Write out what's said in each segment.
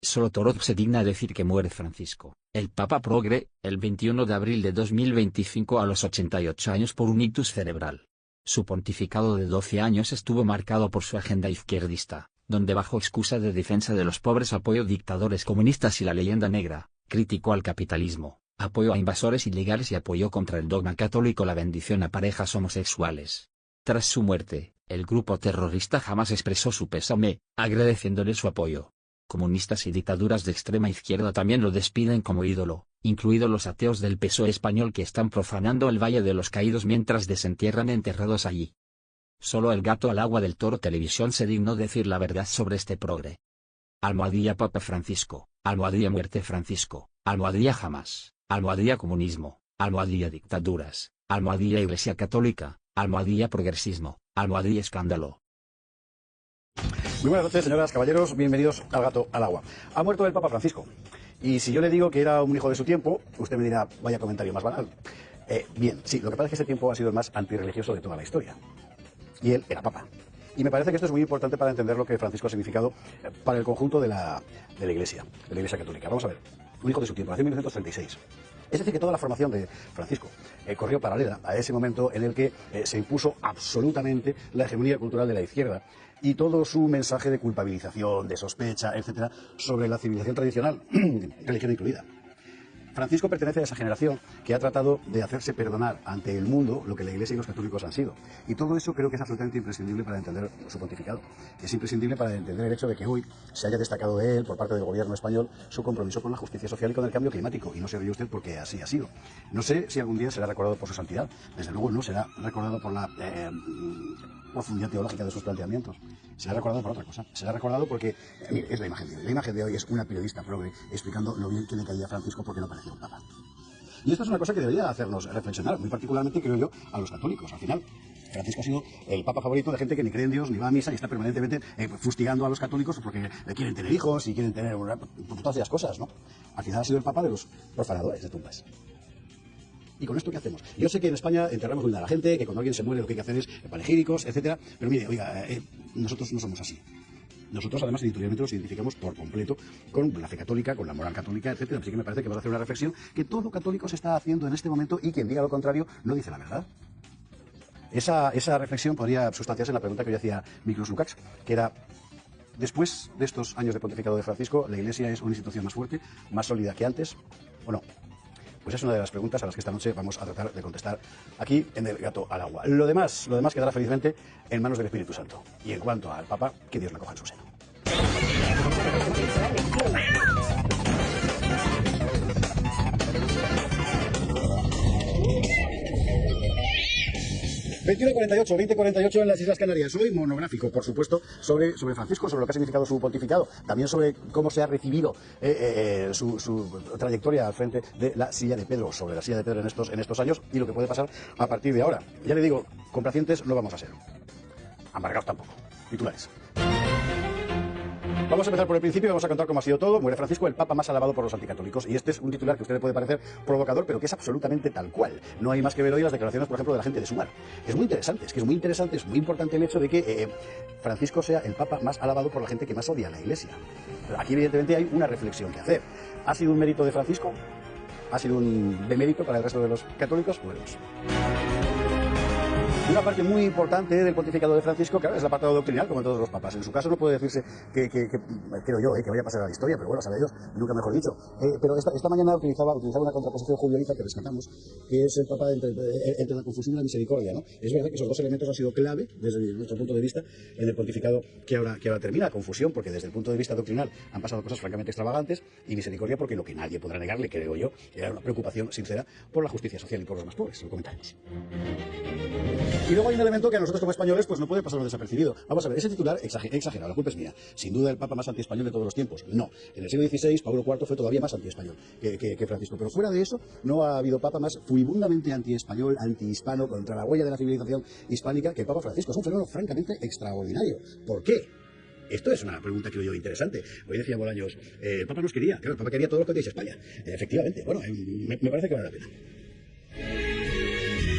Solo Torot se digna decir que muere Francisco, el Papa Progre, el 21 de abril de 2025 a los 88 años por un ictus cerebral. Su pontificado de 12 años estuvo marcado por su agenda izquierdista, donde bajo excusa de defensa de los pobres apoyó dictadores comunistas y la leyenda negra, criticó al capitalismo, apoyó a invasores ilegales y apoyó contra el dogma católico la bendición a parejas homosexuales. Tras su muerte, el grupo terrorista jamás expresó su pésame, agradeciéndole su apoyo. Comunistas y dictaduras de extrema izquierda también lo despiden como ídolo, incluidos los ateos del PSOE español que están profanando el Valle de los Caídos mientras desentierran enterrados allí. Solo el gato al agua del Toro Televisión se dignó decir la verdad sobre este progre. Almohadilla Papa Francisco, almohadilla muerte Francisco, almohadilla jamás, almohadilla comunismo, almohadilla dictaduras, almohadilla Iglesia Católica, almohadilla progresismo, almohadilla escándalo. Muy buenas noches, señoras, caballeros, bienvenidos al gato al agua. Ha muerto el Papa Francisco. Y si yo le digo que era un hijo de su tiempo, usted me dirá, vaya comentario más banal. Bien, sí, lo que pasa es que ese tiempo ha sido el más antirreligioso de toda la historia. Y él era Papa. Y me parece que esto es muy importante para entender lo que Francisco ha significado para el conjunto de la Iglesia Católica. Vamos a ver, un hijo de su tiempo, nació en 1936. Es decir, que toda la formación de Francisco corrió paralela a ese momento en el que se impuso absolutamente la hegemonía cultural de la izquierda y todo su mensaje de culpabilización, de sospecha, etcétera, sobre la civilización tradicional, religión incluida. Francisco pertenece a esa generación que ha tratado de hacerse perdonar ante el mundo lo que la Iglesia y los católicos han sido. Y todo eso creo que es absolutamente imprescindible para entender su pontificado. Es imprescindible para entender el hecho de que hoy se haya destacado de él, por parte del gobierno español, su compromiso con la justicia social y con el cambio climático. Y no se ríe usted porque así ha sido. No sé si algún día será recordado por su santidad. Desde luego no será recordado por la profundidad teológica de sus planteamientos. Será recordado por otra cosa. Será recordado porque, mire, es la imagen de hoy. La imagen de hoy es una periodista progre explicando lo bien que le caía a Francisco porque no parecía un papa. Y esto es una cosa que debería hacernos reflexionar, muy particularmente, creo yo, a los católicos. Al final, Francisco ha sido el papa favorito de gente que ni cree en Dios, ni va a misa y está permanentemente fustigando a los católicos porque quieren tener hijos y quieren tener todas esas cosas, ¿no? Al final ha sido el papa de los profanadores de tumbas. ¿Y con esto qué hacemos? Yo sé que en España enterramos muy a la gente, que cuando alguien se muere lo que hay que hacer es panegíricos, etcétera, pero mire, oiga, nosotros no somos así. Nosotros, además, editorialmente nos identificamos por completo con la fe católica, con la moral católica, etcétera. Así que me parece que vamos a hacer una reflexión que todo católico se está haciendo en este momento y quien diga lo contrario no dice la verdad. Esa reflexión podría sustanciarse en la pregunta que yo hacía Miklós Lukács, que era: después de estos años de pontificado de Francisco, ¿la Iglesia es una institución más fuerte, más sólida que antes o no? Pues es una de las preguntas a las que esta noche vamos a tratar de contestar aquí en El Gato al Agua. Lo demás quedará felizmente en manos del Espíritu Santo. Y en cuanto al Papa, que Dios la coja en su seno. ...20:48 en las Islas Canarias. Hoy monográfico, por supuesto, sobre Francisco, sobre lo que ha significado su pontificado, también sobre cómo se ha recibido su trayectoria al frente de la silla de Pedro, sobre la silla de Pedro en estos años y lo que puede pasar a partir de ahora. Ya le digo, complacientes no vamos a ser, amargados tampoco. Titulares. Vamos a empezar por el principio y vamos a contar cómo ha sido todo. Muere Francisco, el papa más alabado por los anticatólicos. Y este es un titular que a usted le puede parecer provocador, pero que es absolutamente tal cual. No hay más que ver hoy las declaraciones, por ejemplo, de la gente de Sumar. Es muy interesante, es muy importante el hecho de que Francisco sea el papa más alabado por la gente que más odia a la Iglesia. Pero aquí, evidentemente, hay una reflexión que hacer. ¿Ha sido un mérito de Francisco? ¿Ha sido un demérito para el resto de los católicos? Pues una parte muy importante del pontificado de Francisco, claro, es el apartado doctrinal, como en todos los papas. En su caso no puede decirse que creo yo, que vaya a pasar a la historia, pero bueno, sabe Dios, nunca mejor dicho. Pero esta mañana utilizaba una contraposición julioliza que rescatamos, que es el papa entre la confusión y la misericordia, ¿no? Es verdad que esos dos elementos han sido clave, desde nuestro punto de vista, en el pontificado que ahora termina. Confusión, porque desde el punto de vista doctrinal han pasado cosas francamente extravagantes, y misericordia, porque lo que nadie podrá negarle, creo yo, era una preocupación sincera por la justicia social y por los más pobres. Lo comentaremos. Y luego hay un elemento que a nosotros como españoles pues no puede pasarnos desapercibido. Vamos a ver, ese titular exagerado, la culpa es mía. Sin duda el papa más antiespañol de todos los tiempos. No. En el siglo XVI, Pablo IV fue todavía más antiespañol que Francisco. Pero fuera de eso, no ha habido papa más furibundamente antiespañol, antihispano, contra la huella de la civilización hispánica que el papa Francisco. Es un fenómeno francamente extraordinario. ¿Por qué? Esto es una pregunta, creo yo, interesante. Hoy decía Bolaños, el Papa nos quería. Claro, el Papa quería todo lo que dice España. Efectivamente. Bueno, me parece que vale la pena.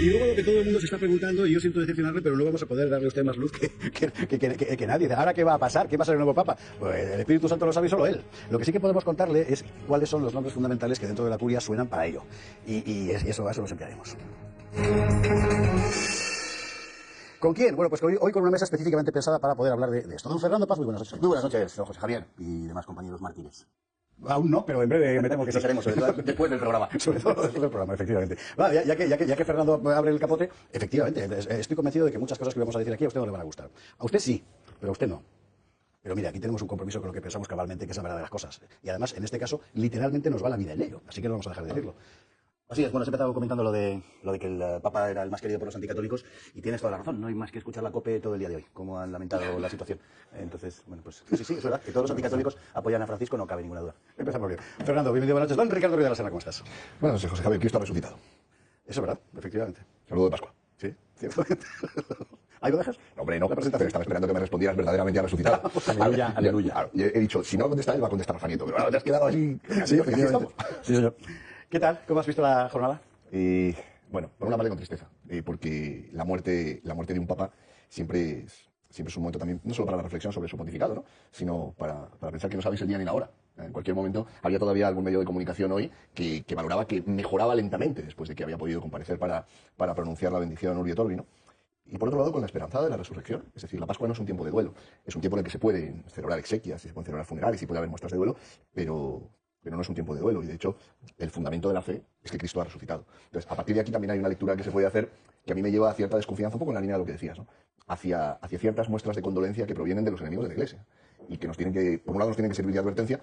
Y luego lo que todo el mundo se está preguntando, y yo siento decepcionarle, pero no vamos a poder darle a usted más luz que nadie. Ahora, ¿qué va a pasar? ¿Qué va a ser el nuevo Papa? Pues el Espíritu Santo lo sabe solo él. Lo que sí que podemos contarle es cuáles son los nombres fundamentales que dentro de la curia suenan para ello. Y eso nos enviaremos. ¿Con quién? Bueno, pues hoy con una mesa específicamente pensada para poder hablar de esto. Don Fernando Paz, muy buenas noches. Muy buenas noches, don José Javier y demás compañeros mártires. Aún no, pero en breve me temo que sí. Seremos, sobre todo después del programa. Sobre todo después del programa, efectivamente. Vale, ya que Fernando abre el capote, efectivamente, estoy convencido de que muchas cosas que vamos a decir aquí a usted no le van a gustar. A usted sí, pero a usted no. Pero mira, aquí tenemos un compromiso con lo que pensamos cabalmente, que es la verdad de las cosas. Y además, en este caso, literalmente nos va la vida en ello. Así que no vamos a dejar de decirlo. Así es, bueno, has empezado comentando lo de que el Papa era el más querido por los anticatólicos y tienes toda la razón, no hay más que escuchar la COPE todo el día de hoy, como han lamentado la situación. Entonces, bueno, pues sí, es verdad, que todos los anticatólicos apoyan a Francisco, no cabe ninguna duda. Empezamos bien. Fernando, bienvenido, buenas noches. Don Ricardo Ruiz de la Serna, ¿cómo estás? Buenas noches, José Javier, Cristo ha resucitado. Eso es verdad, efectivamente. Saludo de Pascua. Sí, ciertamente. ¿Ahí lo dejas? No, hombre, no, pero estaba esperando que me respondieras verdaderamente ha resucitado. Aleluya, aleluya. Claro, he dicho, si no contesta él, va a contestar Rafa Nieto, pero ahora te has quedado así. Sí, efectivamente. Sí, señor. ¿Qué tal? ¿Cómo has visto la jornada? Bueno, por una parte con tristeza, porque la muerte de un papa siempre es un momento también, no solo para la reflexión sobre su pontificado, ¿no? Sino para pensar que no sabéis el día ni la hora. En cualquier momento había todavía algún medio de comunicación hoy que valoraba que mejoraba lentamente después de que había podido comparecer para pronunciar la bendición Urbi et Orbi, ¿no? Y por otro lado, con la esperanza de la resurrección. Es decir, la Pascua no es un tiempo de duelo, es un tiempo en el que se pueden celebrar exequias, se pueden celebrar funerales y puede haber muestras de duelo, pero no es un tiempo de duelo. Y de hecho, el fundamento de la fe es que Cristo ha resucitado. Entonces, a partir de aquí también hay una lectura que se puede hacer que a mí me lleva a cierta desconfianza, un poco en la línea de lo que decías, ¿no? Hacia ciertas muestras de condolencia que provienen de los enemigos de la Iglesia. Y que por un lado nos tienen que servir de advertencia.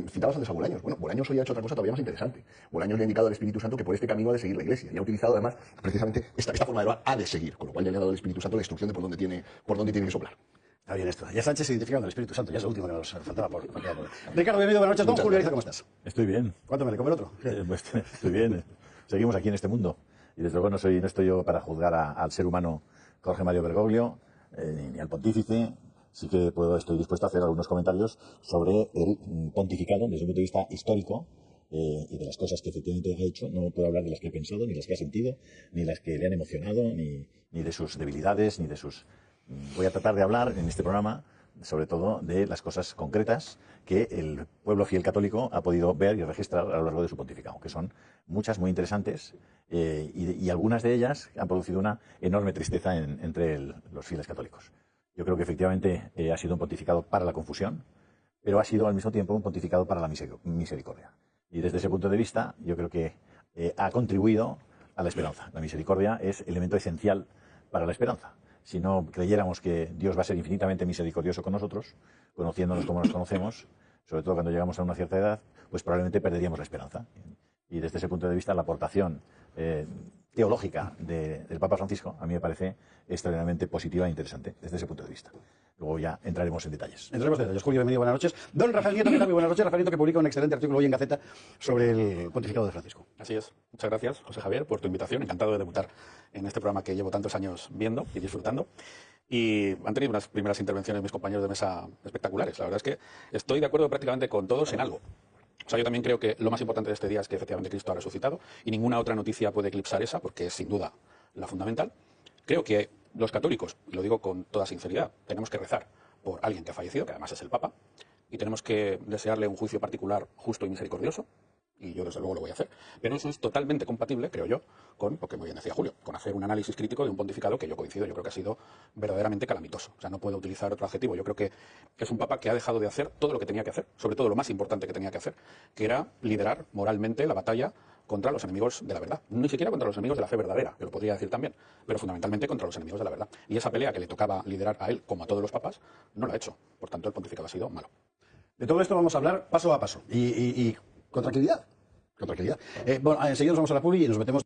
Citabas antes a Bolaños. Bueno, Bolaños hoy ha hecho otra cosa todavía más interesante. Bolaños le ha indicado al Espíritu Santo que por este camino ha de seguir la Iglesia. Y ha utilizado además precisamente esta forma de hablar, ha de seguir. Con lo cual ya le ha dado al Espíritu Santo la instrucción de por dónde tiene que soplar. Está bien esto. Ya Sánchez se identifica con el Espíritu Santo. Ya es lo último que nos faltaba por. Ricardo, bienvenido, buenas noches. Don Julio Ariza, ¿cómo estás? Estoy bien. ¿Cuánto me le come el otro? Pues, estoy bien. Seguimos aquí en este mundo. Y desde luego no estoy yo para juzgar al ser humano Jorge Mario Bergoglio, ni al pontífice. Sí que estoy dispuesto a hacer algunos comentarios sobre el pontificado desde un punto de vista histórico y de las cosas que efectivamente ha hecho. No puedo hablar de las que he pensado, ni las que ha sentido, ni las que le han emocionado, ni de sus debilidades, ni de sus... Voy a tratar de hablar en este programa sobre todo de las cosas concretas que el pueblo fiel católico ha podido ver y registrar a lo largo de su pontificado, que son muchas, muy interesantes, y algunas de ellas han producido una enorme tristeza entre los fieles católicos. Yo creo que efectivamente ha sido un pontificado para la confusión, pero ha sido al mismo tiempo un pontificado para la misericordia. Y desde ese punto de vista, yo creo que ha contribuido a la esperanza. La misericordia es elemento esencial para la esperanza. Si no creyéramos que Dios va a ser infinitamente misericordioso con nosotros, conociéndonos como nos conocemos, sobre todo cuando llegamos a una cierta edad, pues probablemente perderíamos la esperanza. Y desde ese punto de vista, la aportación teológica del Papa Francisco a mí me parece extraordinariamente positiva e interesante desde ese punto de vista. Luego ya entraremos en detalles. Entraremos en detalles. Julio, bienvenido, buenas noches. Don Rafael Nieto, ¿qué tal? Muy buenas noches. Rafael Nieto, que publica un excelente artículo hoy en Gaceta sobre el pontificado de Francisco. Así es. Muchas gracias, José Javier, por tu invitación. Encantado de debutar en este programa que llevo tantos años viendo y disfrutando. Y han tenido unas primeras intervenciones mis compañeros de mesa espectaculares. La verdad es que estoy de acuerdo prácticamente con todos en algo. O sea, yo también creo que lo más importante de este día es que efectivamente Cristo ha resucitado y ninguna otra noticia puede eclipsar esa, porque es sin duda la fundamental. Creo que los católicos, y lo digo con toda sinceridad, tenemos que rezar por alguien que ha fallecido, que además es el Papa, y tenemos que desearle un juicio particular justo y misericordioso, y yo desde luego lo voy a hacer. Pero eso es totalmente compatible, creo yo, con lo que muy bien decía Julio, con hacer un análisis crítico de un pontificado que yo coincido, yo creo que ha sido verdaderamente calamitoso. O sea, no puedo utilizar otro adjetivo. Yo creo que es un Papa que ha dejado de hacer todo lo que tenía que hacer, sobre todo lo más importante que tenía que hacer, que era liderar moralmente la batalla contra los enemigos de la verdad. Ni siquiera contra los enemigos de la fe verdadera, que lo podría decir también, pero fundamentalmente contra los enemigos de la verdad. Y esa pelea que le tocaba liderar a él, como a todos los papas, no la ha hecho. Por tanto, el pontificado ha sido malo. De todo esto vamos a hablar paso a paso y con tranquilidad. Con tranquilidad. Bueno, enseguida nos vamos a la publi y nos metemos.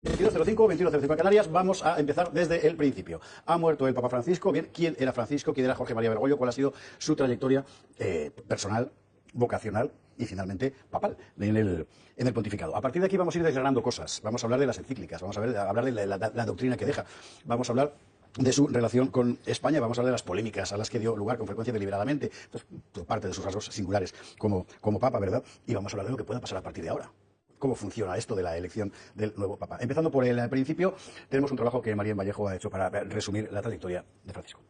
22:05, 21:05 en Canarias. Vamos a empezar desde el principio. Ha muerto el Papa Francisco. Bien, ¿quién era Francisco? ¿Quién era Jorge María Bergoglio? ¿Cuál ha sido su trayectoria personal, vocacional y finalmente papal en el pontificado? A partir de aquí vamos a ir desgranando cosas. Vamos a hablar de las encíclicas, vamos a hablar de la doctrina que deja, vamos a hablar de su relación con España, vamos a hablar de las polémicas a las que dio lugar con frecuencia deliberadamente, pues, parte de sus rasgos singulares como Papa, ¿verdad? Y vamos a hablar de lo que pueda pasar a partir de ahora. cómo funciona esto de la elección del nuevo Papa. Empezando por el principio, tenemos un trabajo que María Vallejo ha hecho para resumir la trayectoria de Francisco.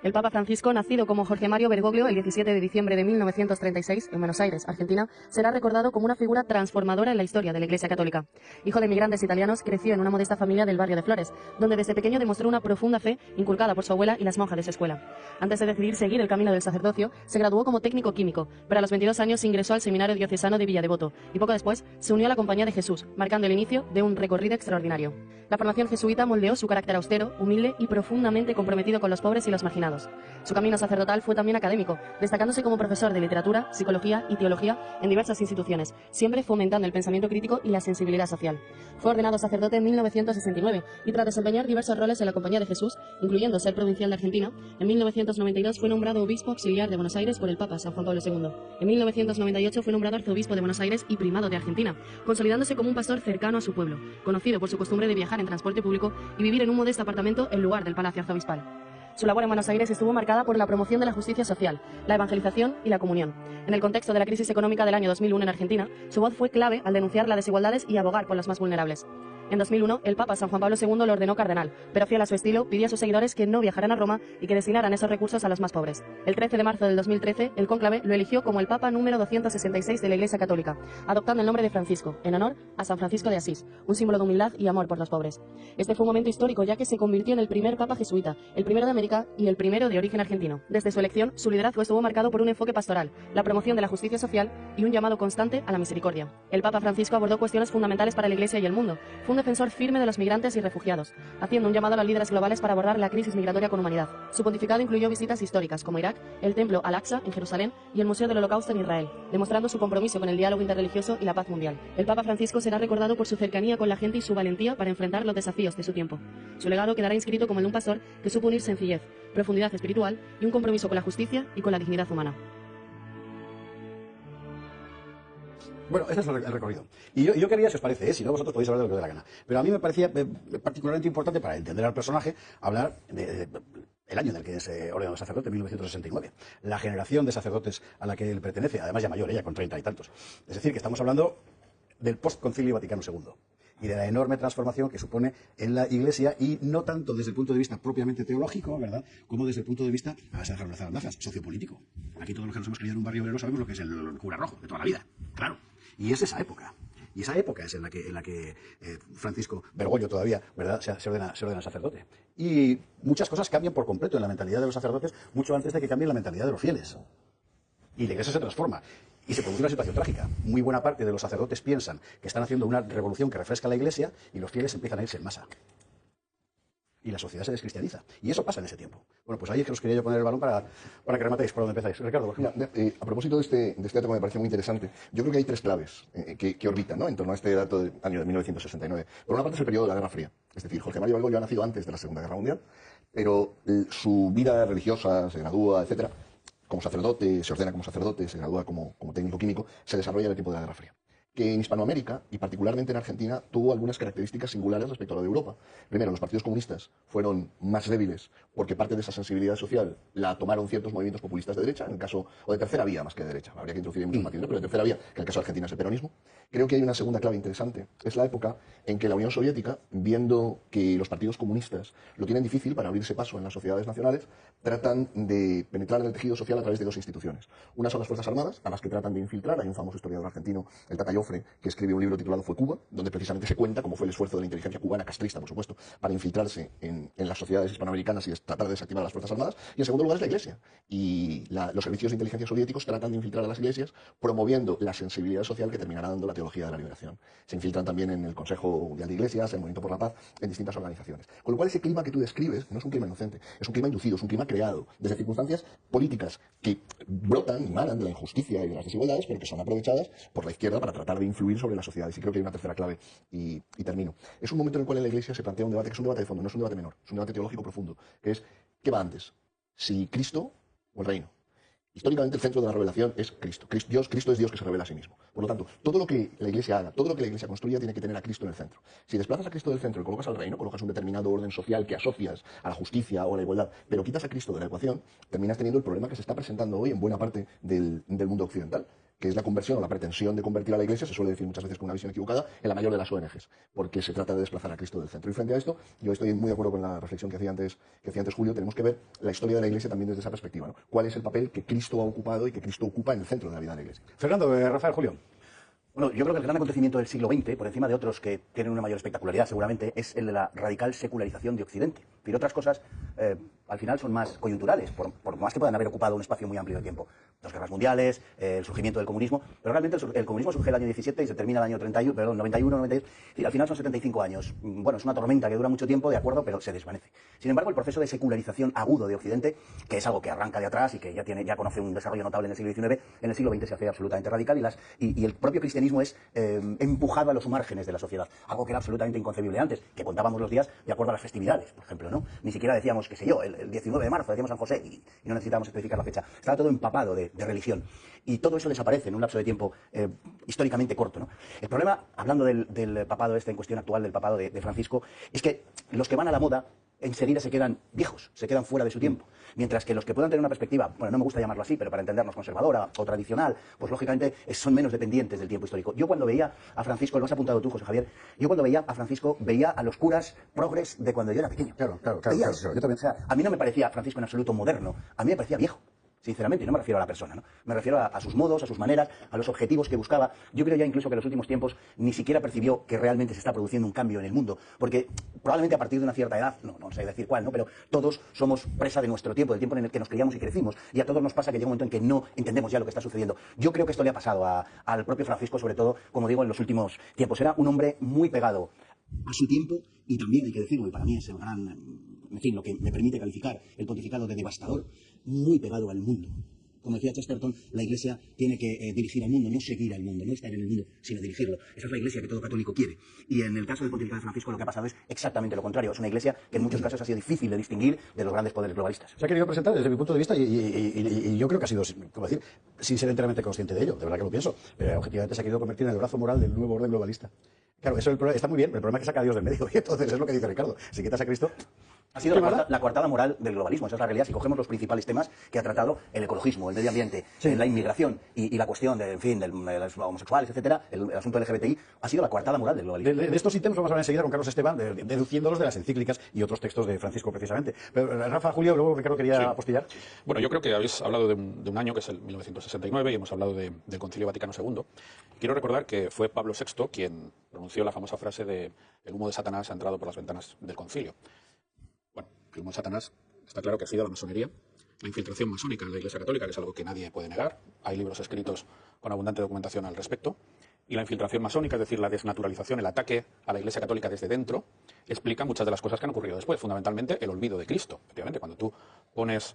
El Papa Francisco, nacido como Jorge Mario Bergoglio el 17 de diciembre de 1936 en Buenos Aires, Argentina, será recordado como una figura transformadora en la historia de la Iglesia Católica. Hijo de migrantes italianos, creció en una modesta familia del barrio de Flores, donde desde pequeño demostró una profunda fe inculcada por su abuela y las monjas de su escuela. Antes de decidir seguir el camino del sacerdocio, se graduó como técnico químico, pero a los 22 años ingresó al Seminario Diocesano de Villa Devoto y poco después se unió a la Compañía de Jesús, marcando el inicio de un recorrido extraordinario. La formación jesuita moldeó su carácter austero, humilde y profundamente comprometido con los pobres y los marginados. Su camino sacerdotal fue también académico, destacándose como profesor de literatura, psicología y teología en diversas instituciones, siempre fomentando el pensamiento crítico y la sensibilidad social. Fue ordenado sacerdote en 1969 y tras desempeñar diversos roles en la Compañía de Jesús, incluyendo ser provincial de Argentina, en 1992 fue nombrado obispo auxiliar de Buenos Aires por el Papa San Juan Pablo II. En 1998 fue nombrado arzobispo de Buenos Aires y primado de Argentina, consolidándose como un pastor cercano a su pueblo, conocido por su costumbre de viajar en transporte público y vivir en un modesto apartamento en lugar del Palacio Arzobispal. Su labor en Buenos Aires estuvo marcada por la promoción de la justicia social, la evangelización y la comunión. En el contexto de la crisis económica del año 2001 en Argentina, su voz fue clave al denunciar las desigualdades y abogar por los más vulnerables. En 2001, el Papa San Juan Pablo II lo ordenó cardenal, pero fiel a su estilo, pidió a sus seguidores que no viajaran a Roma y que destinaran esos recursos a los más pobres. El 13 de marzo del 2013, el cónclave lo eligió como el Papa número 266 de la Iglesia Católica, adoptando el nombre de Francisco, en honor a San Francisco de Asís, un símbolo de humildad y amor por los pobres. Este fue un momento histórico, ya que se convirtió en el primer Papa jesuita, el primero de América y el primero de origen argentino. Desde su elección, su liderazgo estuvo marcado por un enfoque pastoral, la promoción de la justicia social y un llamado constante a la misericordia. El Papa Francisco abordó cuestiones fundamentales para la Iglesia y el mundo. Fue un defensor firme de los migrantes y refugiados, haciendo un llamado a los líderes globales para abordar la crisis migratoria con humanidad. Su pontificado incluyó visitas históricas como Irak, el Templo Al-Aqsa en Jerusalén y el Museo del Holocausto en Israel, demostrando su compromiso con el diálogo interreligioso y la paz mundial. El Papa Francisco será recordado por su cercanía con la gente y su valentía para enfrentar los desafíos de su tiempo. Su legado quedará inscrito como el de un pastor que supo unir sencillez, profundidad espiritual y un compromiso con la justicia y con la dignidad humana. Bueno, ese es el recorrido. Y yo quería, si os parece, si no vosotros podéis hablar de lo que os dé la gana, pero a mí me parecía particularmente importante para entender al personaje hablar el año en el que se ordenó sacerdote, 1969. La generación de sacerdotes a la que él pertenece, además ya mayor, ella con 30 y tantos. Es decir, que estamos hablando del post-concilio Vaticano II y de la enorme transformación que supone en la Iglesia, y no tanto desde el punto de vista propiamente teológico, ¿verdad?, como desde el punto de vista, a dejar las bandazas, sociopolítico. Aquí todos los que nos hemos criado en un barrio obrero sabemos lo que es el cura rojo de toda la vida, claro. Y es esa época. Y esa época es en la que Francisco Bergoglio todavía, ¿verdad?, se ordena sacerdote. Y muchas cosas cambian por completo en la mentalidad de los sacerdotes mucho antes de que cambie la mentalidad de los fieles. Y la Iglesia se transforma. Y se produce una situación trágica. Muy buena parte de los sacerdotes piensan que están haciendo una revolución que refresca la Iglesia, y los fieles empiezan a irse en masa. Y la sociedad se descristianiza. Y eso pasa en ese tiempo. Bueno, pues ahí es que os quería yo poner el balón para que rematéis por donde empezáis. Ricardo, por ejemplo. Mira, a propósito de este dato que me parece muy interesante, yo creo que hay tres claves que orbitan, ¿no?, en torno a este dato del año de 1969. Por una parte es el periodo de la Guerra Fría. Es decir, Jorge Mario Bergoglio ha nacido antes de la Segunda Guerra Mundial, pero su vida religiosa, se gradúa, etcétera, como sacerdote, se ordena como sacerdote, se gradúa como técnico químico, se desarrolla en el tiempo de la Guerra Fría, que en Hispanoamérica, y particularmente en Argentina, tuvo algunas características singulares respecto a lo de Europa. Primero, los partidos comunistas fueron más débiles porque parte de esa sensibilidad social la tomaron ciertos movimientos populistas de derecha, en el caso, o de tercera vía más que de derecha, habría que introducir muchos matices, pero de tercera vía, que en el caso de Argentina es el peronismo. Creo que hay una segunda clave interesante, es la época en que la Unión Soviética, viendo que los partidos comunistas lo tienen difícil para abrirse paso en las sociedades nacionales, tratan de penetrar en el tejido social a través de dos instituciones. Una son las Fuerzas Armadas, a las que tratan de infiltrar. Hay un famoso historiador argentino, el Tata Joffre, que escribe un libro titulado Fue Cuba, donde precisamente se cuenta cómo fue el esfuerzo de la inteligencia cubana, castrista, por supuesto, para infiltrarse en las sociedades hispanoamericanas y tratar de desactivar a las Fuerzas Armadas. Y en segundo lugar es la Iglesia. Y los servicios de inteligencia soviéticos tratan de infiltrar a las iglesias, promoviendo la sensibilidad social que terminará dando la teología de la liberación. Se infiltran también en el Consejo Mundial de Iglesias, el Movimiento por la Paz, en distintas organizaciones. Con lo cual ese clima que tú describes no es un clima inocente, es un clima inducido, es un clima creado desde circunstancias políticas que brotan y manan de la injusticia y de las desigualdades, pero que son aprovechadas por la izquierda para tratar de influir sobre las sociedades. Y creo que hay una tercera clave, y termino. Es un momento en el cual en la Iglesia se plantea un debate que es un debate de fondo, no es un debate menor, es un debate teológico profundo, que es, ¿qué va antes? ¿Si Cristo o el reino? Históricamente el centro de la revelación es Cristo. Cristo es Dios que se revela a sí mismo. Por lo tanto, todo lo que la Iglesia haga, todo lo que la Iglesia construya tiene que tener a Cristo en el centro. Si desplazas a Cristo del centro y colocas al reino, colocas un determinado orden social que asocias a la justicia o a la igualdad, pero quitas a Cristo de la ecuación, terminas teniendo el problema que se está presentando hoy en buena parte del mundo occidental, que es la conversión o la pretensión de convertir a la Iglesia, se suele decir muchas veces con una visión equivocada, en la mayor de las ONGs, porque se trata de desplazar a Cristo del centro. Y frente a esto, yo estoy muy de acuerdo con la reflexión que hacía antes Julio, tenemos que ver la historia de la Iglesia también desde esa perspectiva, ¿no? ¿Cuál es el papel que Cristo ha ocupado y que Cristo ocupa en el centro de la vida de la Iglesia? Fernando, Rafael, Julio. Bueno, yo creo que el gran acontecimiento del siglo XX, por encima de otros que tienen una mayor espectacularidad seguramente, es el de la radical secularización de Occidente. Es decir, otras cosas al final son más coyunturales, por más que puedan haber ocupado un espacio muy amplio de tiempo. Dos guerras mundiales, el surgimiento del comunismo, pero realmente el comunismo surge el año 17 y se termina el año 91, 92, y al final son 75 años. Bueno, es una tormenta que dura mucho tiempo, de acuerdo, pero se desvanece. Sin embargo, el proceso de secularización agudo de Occidente, que es algo que arranca de atrás y que ya conoce un desarrollo notable en el siglo XIX, en el siglo XX se hace absolutamente radical y el propio cristianismo es empujado a los márgenes de la sociedad, algo que era absolutamente inconcebible antes, que contábamos los días de acuerdo a las festividades, por ejemplo, ¿no? Ni siquiera decíamos, qué sé yo, el 19 de marzo decíamos San José y no necesitábamos especificar la fecha. Estaba todo empapado de religión. Y todo eso desaparece en un lapso de tiempo históricamente corto, ¿no? El problema, hablando del papado en cuestión actual, del papado de Francisco, es que los que van a la moda enseguida se quedan viejos, se quedan fuera de su tiempo. Mientras que los que puedan tener una perspectiva, bueno, no me gusta llamarlo así, pero para entendernos conservadora o tradicional, pues lógicamente son menos dependientes del tiempo histórico. Yo cuando veía a Francisco, lo has apuntado tú, José Javier, yo cuando veía a Francisco veía a los curas progres de cuando yo era pequeño. Claro. Yo también, o sea, a mí no me parecía Francisco en absoluto moderno, a mí me parecía viejo. Sinceramente, y no me refiero a la persona, ¿no? Me refiero a sus modos, a sus maneras, a los objetivos que buscaba. Yo creo ya incluso que en los últimos tiempos ni siquiera percibió que realmente se está produciendo un cambio en el mundo, porque probablemente a partir de una cierta edad, no sé decir cuál, ¿no? Pero todos somos presa de nuestro tiempo, del tiempo en el que nos criamos y crecimos, y a todos nos pasa que llega un momento en que no entendemos ya lo que está sucediendo. Yo creo que esto le ha pasado al propio Francisco, sobre todo, como digo, en los últimos tiempos. Era un hombre muy pegado a su tiempo, y también hay que decirlo, y para mí es el gran, en fin, lo que me permite calificar el pontificado de devastador, muy pegado al mundo. Como decía Chesterton, la Iglesia tiene que dirigir al mundo, no seguir al mundo, no estar en el mundo, sino dirigirlo. Esa es la Iglesia que todo católico quiere. Y en el caso del pontificado de Francisco lo que ha pasado es exactamente lo contrario. Es una Iglesia que en muchos casos ha sido difícil de distinguir de los grandes poderes globalistas. Se ha querido presentar desde mi punto de vista y yo creo que ha sido, como decir, sin ser enteramente consciente de ello, de verdad que lo pienso, pero objetivamente se ha querido convertir en el brazo moral del nuevo orden globalista. Claro, eso está muy bien, pero el problema es que saca a Dios del medio, y entonces es lo que dice Ricardo. Si quitas a Cristo... Ha sido la coartada moral del globalismo, esa es la realidad. Si cogemos los principales temas que ha tratado el ecologismo, el medio ambiente, la inmigración y la cuestión de los homosexuales, etcétera, el asunto LGBTI, ha sido la coartada moral del globalismo. De estos ítems vamos a hablar enseguida con Carlos Esteban, deduciéndolos de las encíclicas y otros textos de Francisco, precisamente. Pero Rafa, Julio, luego Ricardo quería apostillar. Bueno, yo creo que habéis hablado de un año, que es el 1969, y hemos hablado del Concilio Vaticano II. Quiero recordar que fue Pablo VI quien pronunció la famosa frase de "el humo de Satanás ha entrado por las ventanas del concilio". Bueno, el humo de Satanás está claro que ha sido la masonería, la infiltración masónica en la Iglesia Católica, que es algo que nadie puede negar. Hay libros escritos con abundante documentación al respecto. Y la infiltración masónica, es decir, la desnaturalización, el ataque a la Iglesia Católica desde dentro, explica muchas de las cosas que han ocurrido después. Fundamentalmente, el olvido de Cristo. Efectivamente, cuando tú pones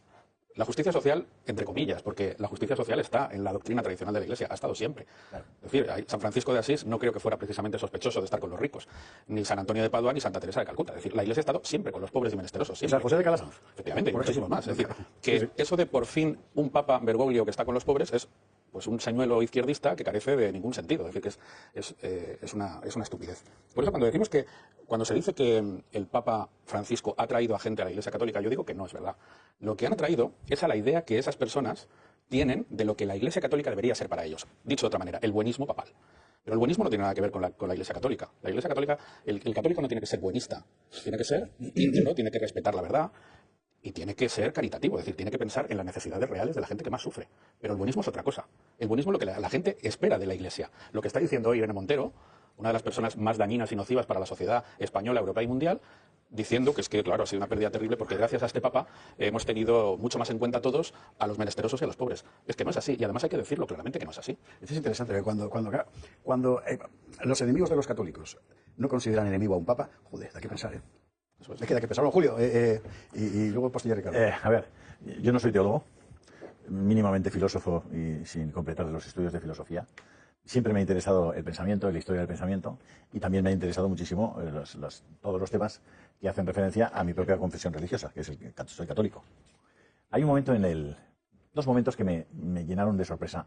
la justicia social, entre comillas, porque la justicia social está en la doctrina tradicional de la Iglesia, ha estado siempre. Claro. Es decir, San Francisco de Asís no creo que fuera precisamente sospechoso de estar con los ricos, ni San Antonio de Padua, ni Santa Teresa de Calcuta. Es decir, la Iglesia ha estado siempre con los pobres y menesterosos. Siempre. San José de Calasanz. Efectivamente, y muchísimos más. Es decir, que eso de por fin un Papa Bergoglio que está con los pobres es pues un señuelo izquierdista que carece de ningún sentido. Es decir, que es una estupidez. Por eso cuando se dice que el Papa Francisco ha traído a gente a la Iglesia Católica, yo digo que no es verdad. Lo que han atraído es a la idea que esas personas tienen de lo que la Iglesia Católica debería ser para ellos. Dicho de otra manera, el buenismo papal. Pero el buenismo no tiene nada que ver con la Iglesia Católica. La Iglesia Católica, el católico no tiene que ser buenista, tiene que ser íntegro, tiene que respetar la verdad y tiene que ser caritativo, es decir, tiene que pensar en las necesidades reales de la gente que más sufre. Pero el buenismo es otra cosa. El buenismo es lo que la gente espera de la Iglesia. Lo que está diciendo hoy Irene Montero, una de las personas más dañinas y nocivas para la sociedad española, europea y mundial, diciendo que es que, claro, ha sido una pérdida terrible porque gracias a este Papa hemos tenido mucho más en cuenta todos a los menesterosos y a los pobres. Es que no es así, y además hay que decirlo claramente que no es así. Es interesante que cuando los enemigos de los católicos no consideran enemigo a un Papa, joder, da que pensar, ¿eh? Es que da que pensarlo, Julio, y luego postillar Ricardo. A ver, yo no soy teólogo, mínimamente filósofo y sin completar los estudios de filosofía. Siempre me ha interesado el pensamiento, la historia del pensamiento, y también me ha interesado muchísimo todos los temas que hacen referencia a mi propia confesión religiosa, que es soy católico. Hay dos momentos que me llenaron de sorpresa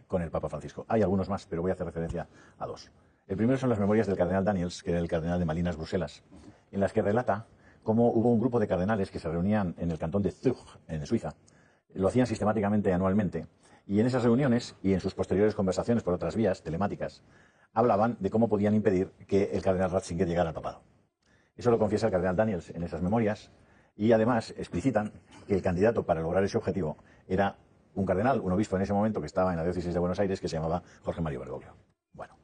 con el Papa Francisco. Hay algunos más, pero voy a hacer referencia a dos. El primero son las memorias del cardenal Daniels, que era el cardenal de Malinas, Bruselas, en las que relata cómo hubo un grupo de cardenales que se reunían en el cantón de Zug, en Suiza. Lo hacían sistemáticamente anualmente, Y en esas reuniones y en sus posteriores conversaciones por otras vías telemáticas, hablaban de cómo podían impedir que el cardenal Ratzinger llegara al papado. Eso lo confiesa el cardenal Daniels en esas memorias y además explicitan que el candidato para lograr ese objetivo era un cardenal, un obispo en ese momento que estaba en la diócesis de Buenos Aires que se llamaba Jorge Mario Bergoglio. Bueno,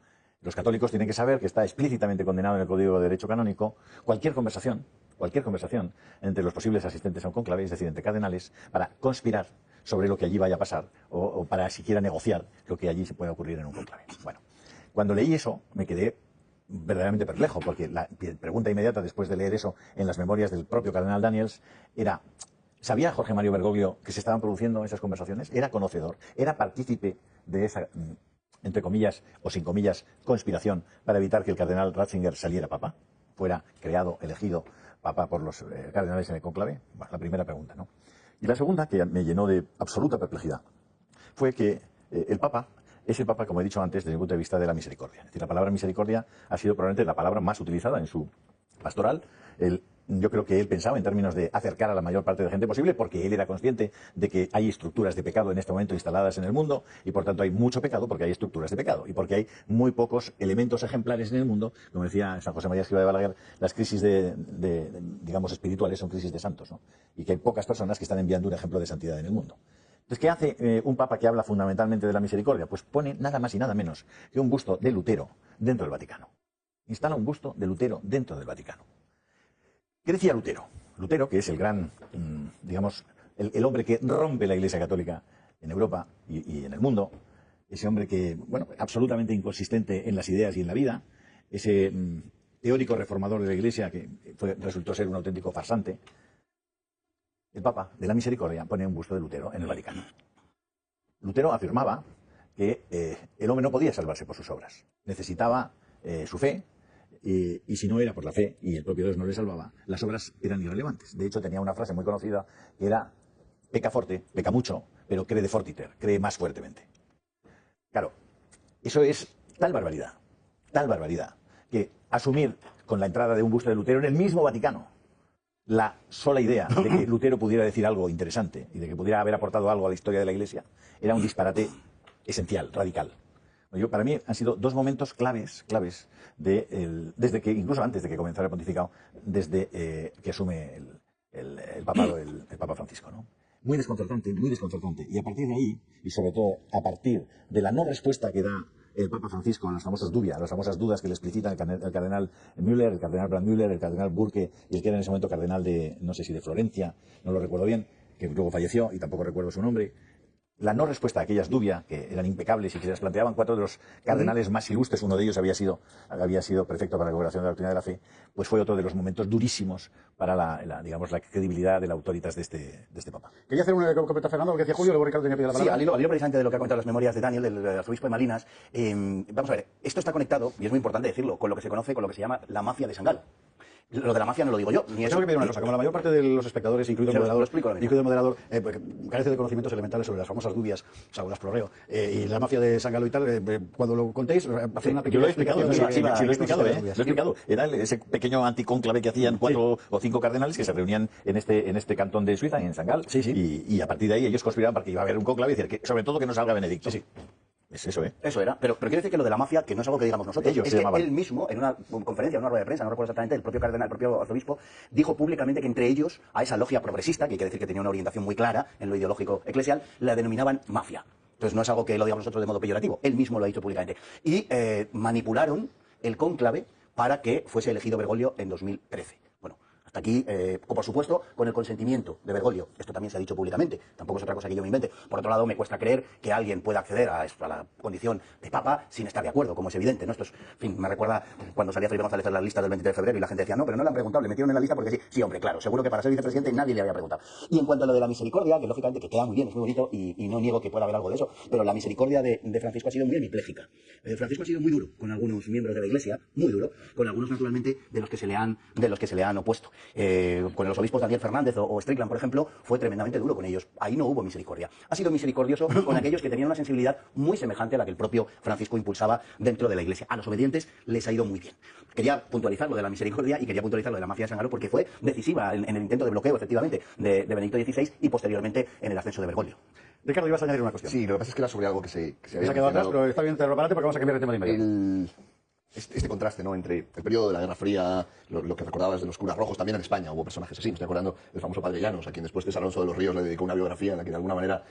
los católicos tienen que saber que está explícitamente condenado en el Código de Derecho Canónico cualquier conversación entre los posibles asistentes a un conclave, es decir, entre cardenales, para conspirar sobre lo que allí vaya a pasar o para siquiera negociar lo que allí se pueda ocurrir en un conclave. Bueno, cuando leí eso me quedé verdaderamente perplejo, porque la pregunta inmediata después de leer eso en las memorias del propio cardenal Daniels era: ¿sabía Jorge Mario Bergoglio que se estaban produciendo esas conversaciones? ¿Era conocedor? ¿Era partícipe de esa, entre comillas o sin comillas, conspiración para evitar que el cardenal Ratzinger saliera papa? ¿Fuera creado, elegido papa por los cardenales en el cónclave? Bueno, la primera pregunta, ¿no? Y la segunda, que me llenó de absoluta perplejidad, fue que el papa es el papa, como he dicho antes, desde el punto de vista de la misericordia. Es decir, la palabra misericordia ha sido probablemente la palabra más utilizada en su pastoral. Yo creo que él pensaba en términos de acercar a la mayor parte de gente posible, porque él era consciente de que hay estructuras de pecado en este momento instaladas en el mundo, y por tanto hay mucho pecado porque hay estructuras de pecado, y porque hay muy pocos elementos ejemplares en el mundo. Como decía San José María Escrivá de Balaguer, las crisis digamos, espirituales son crisis de santos, ¿no? Y que hay pocas personas que están enviando un ejemplo de santidad en el mundo. Entonces, ¿qué hace un papa que habla fundamentalmente de la misericordia? Pues pone nada más y nada menos que un busto de Lutero dentro del Vaticano. Instala un busto de Lutero dentro del Vaticano. ¿Qué decía Lutero? Lutero, que es el gran, digamos, el hombre que rompe la Iglesia Católica en Europa y en el mundo, ese hombre que, bueno, absolutamente inconsistente en las ideas y en la vida, ese teórico reformador de la Iglesia que resultó ser un auténtico farsante. El Papa de la Misericordia pone un busto de Lutero en el Vaticano. Lutero afirmaba que el hombre no podía salvarse por sus obras. Necesitaba su fe, y si no era por la fe y el propio Dios no le salvaba, las obras eran irrelevantes. De hecho, tenía una frase muy conocida que era: peca forte, peca mucho, pero crede fortiter, cree más fuertemente. Claro, eso es tal barbaridad, que asumir con la entrada de un busto de Lutero en el mismo Vaticano la sola idea de que Lutero pudiera decir algo interesante y de que pudiera haber aportado algo a la historia de la Iglesia era un disparate esencial, radical. Para mí han sido dos momentos claves desde que, incluso antes de que comenzara el pontificado, desde que asume el papado el Papa Francisco, ¿no? Muy desconcertante, muy desconcertante. Y a partir de ahí, y sobre todo a partir de la no respuesta que da el Papa Francisco a las famosas dudas que le explicitan el cardenal Müller, el cardenal Brandmüller, el cardenal Burke y el que era en ese momento cardenal de, no sé si de Florencia, no lo recuerdo bien, que luego falleció y tampoco recuerdo su nombre. La no respuesta a aquellas dubias, que eran impecables y que se las planteaban cuatro de los cardenales más ilustres, uno de ellos había sido prefecto para la congregación de la doctrina de la fe, pues fue otro de los momentos durísimos para digamos, la credibilidad de la autoritas de este Papa. Quería hacer una comentario, Fernando, lo que decía Julio, luego Ricardo tenía que pedir la palabra. Sí, al hilo precisamente de lo que ha comentado las memorias de Daniel, del arzobispo de Malinas. Vamos a ver, esto está conectado, y es muy importante decirlo, con lo que se conoce, con lo que se llama la mafia de San Galo. Lo de la mafia no lo digo yo, ni eso. Tengo que pedir una cosa, como la mayor parte de los espectadores, incluido el moderador, carece de conocimientos elementales sobre las famosas dubias, Saulas pro reo, y la mafia de San Galo y tal, cuando lo contéis, hacer una pequeña yo lo he explicado, explicación. lo he explicado. Era ese pequeño anticónclave que hacían 4 o 5 cardenales que se reunían en este cantón de Suiza, en San Galo, y a partir de ahí ellos conspiraban para que iba a haber un cónclave y decir que, sobre todo, que no salga Benedicto. Sí. Es eso, ¿eh? Eso era. Pero quiere decir que lo de la mafia, que no es algo que digamos nosotros, ellos es que él mismo, en una conferencia, en una rueda de prensa, no recuerdo exactamente, el propio cardenal, el propio arzobispo, dijo públicamente que entre ellos, a esa logia progresista, que hay que decir que tenía una orientación muy clara en lo ideológico eclesial, la denominaban mafia. Entonces no es algo que lo digamos nosotros de modo peyorativo, él mismo lo ha dicho públicamente. Y manipularon el cónclave para que fuese elegido Bergoglio en 2013. Bueno, hasta aquí, por supuesto, con el consentimiento de Bergoglio. Esto también se ha dicho públicamente, tampoco es otra cosa que yo me invente. Por otro lado, me cuesta creer que alguien pueda acceder a la condición de papa sin estar de acuerdo, como es evidente, ¿no? Esto es, en fin, me recuerda cuando salía Felipe González en la lista del 23 de febrero y la gente decía, no, pero no le han preguntado, le metieron en la lista porque sí. Sí, hombre, claro, seguro que para ser vicepresidente nadie le había preguntado. Y en cuanto a lo de la misericordia, que lógicamente que queda muy bien, es muy bonito y no niego que pueda haber algo de eso, pero la misericordia de Francisco ha sido muy hemipléjica. Francisco ha sido muy duro con algunos miembros de la Iglesia, muy duro, con algunos naturalmente de los que se le han opuesto. Con los obispos Daniel Fernández o Strickland, por ejemplo, fue tremendamente duro con ellos. Ahí no hubo misericordia. Ha sido misericordioso con aquellos que tenían una sensibilidad muy semejante a la que el propio Francisco impulsaba dentro de la Iglesia. A los obedientes les ha ido muy bien. Quería puntualizar lo de la misericordia y quería puntualizar lo de la mafia de San Galo porque fue decisiva en el intento de bloqueo, efectivamente, de Benedicto XVI y posteriormente en el ascenso de Bergoglio. Ricardo, ibas a añadir una cuestión. Sí, lo que pasa es que era sobre algo que se había Se ha quedado atrás, mencionado. pero está bien tenerlo para adelante porque vamos a cambiar de tema de inmediato. Este contraste, ¿no?, entre el periodo de la Guerra Fría, lo que recordabas de los curas rojos, también en España hubo personajes así. Me estoy acordando del famoso Padre Llanos, a quien después César Alonso de los Ríos le dedicó una biografía en la que de alguna manera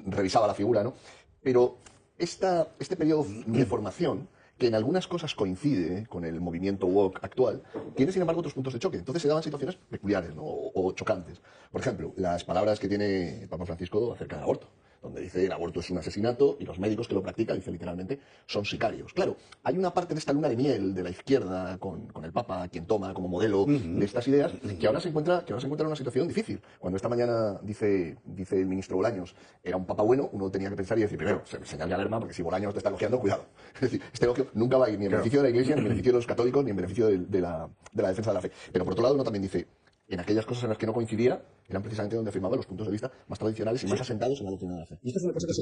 revisaba la figura, ¿no? Pero este periodo de formación, que en algunas cosas coincide con el movimiento woke actual, tiene sin embargo otros puntos de choque. Entonces se daban situaciones peculiares, ¿no?, o chocantes. Por ejemplo, las palabras que tiene el Papa Francisco acerca del aborto, donde dice el aborto es un asesinato y los médicos que lo practican, dice literalmente, son sicarios. Claro, hay una parte de esta luna de miel de la izquierda con el Papa, quien toma como modelo de estas ideas, que ahora se encuentra en una situación difícil. Cuando esta mañana dice el ministro Bolaños, era un Papa bueno, uno tenía que pensar y decir, primero, señal de alarma, porque si Bolaños te está elogiando, cuidado. Es decir, este elogio nunca va a ir ni en beneficio de la Iglesia, ni en beneficio de los católicos, ni en beneficio de la defensa de la fe. Pero por otro lado, uno también dice, en aquellas cosas en las que no coincidía, eran precisamente donde afirmaba los puntos de vista más tradicionales y más asentados en la doctrina de la fe. Y esto es una cosa que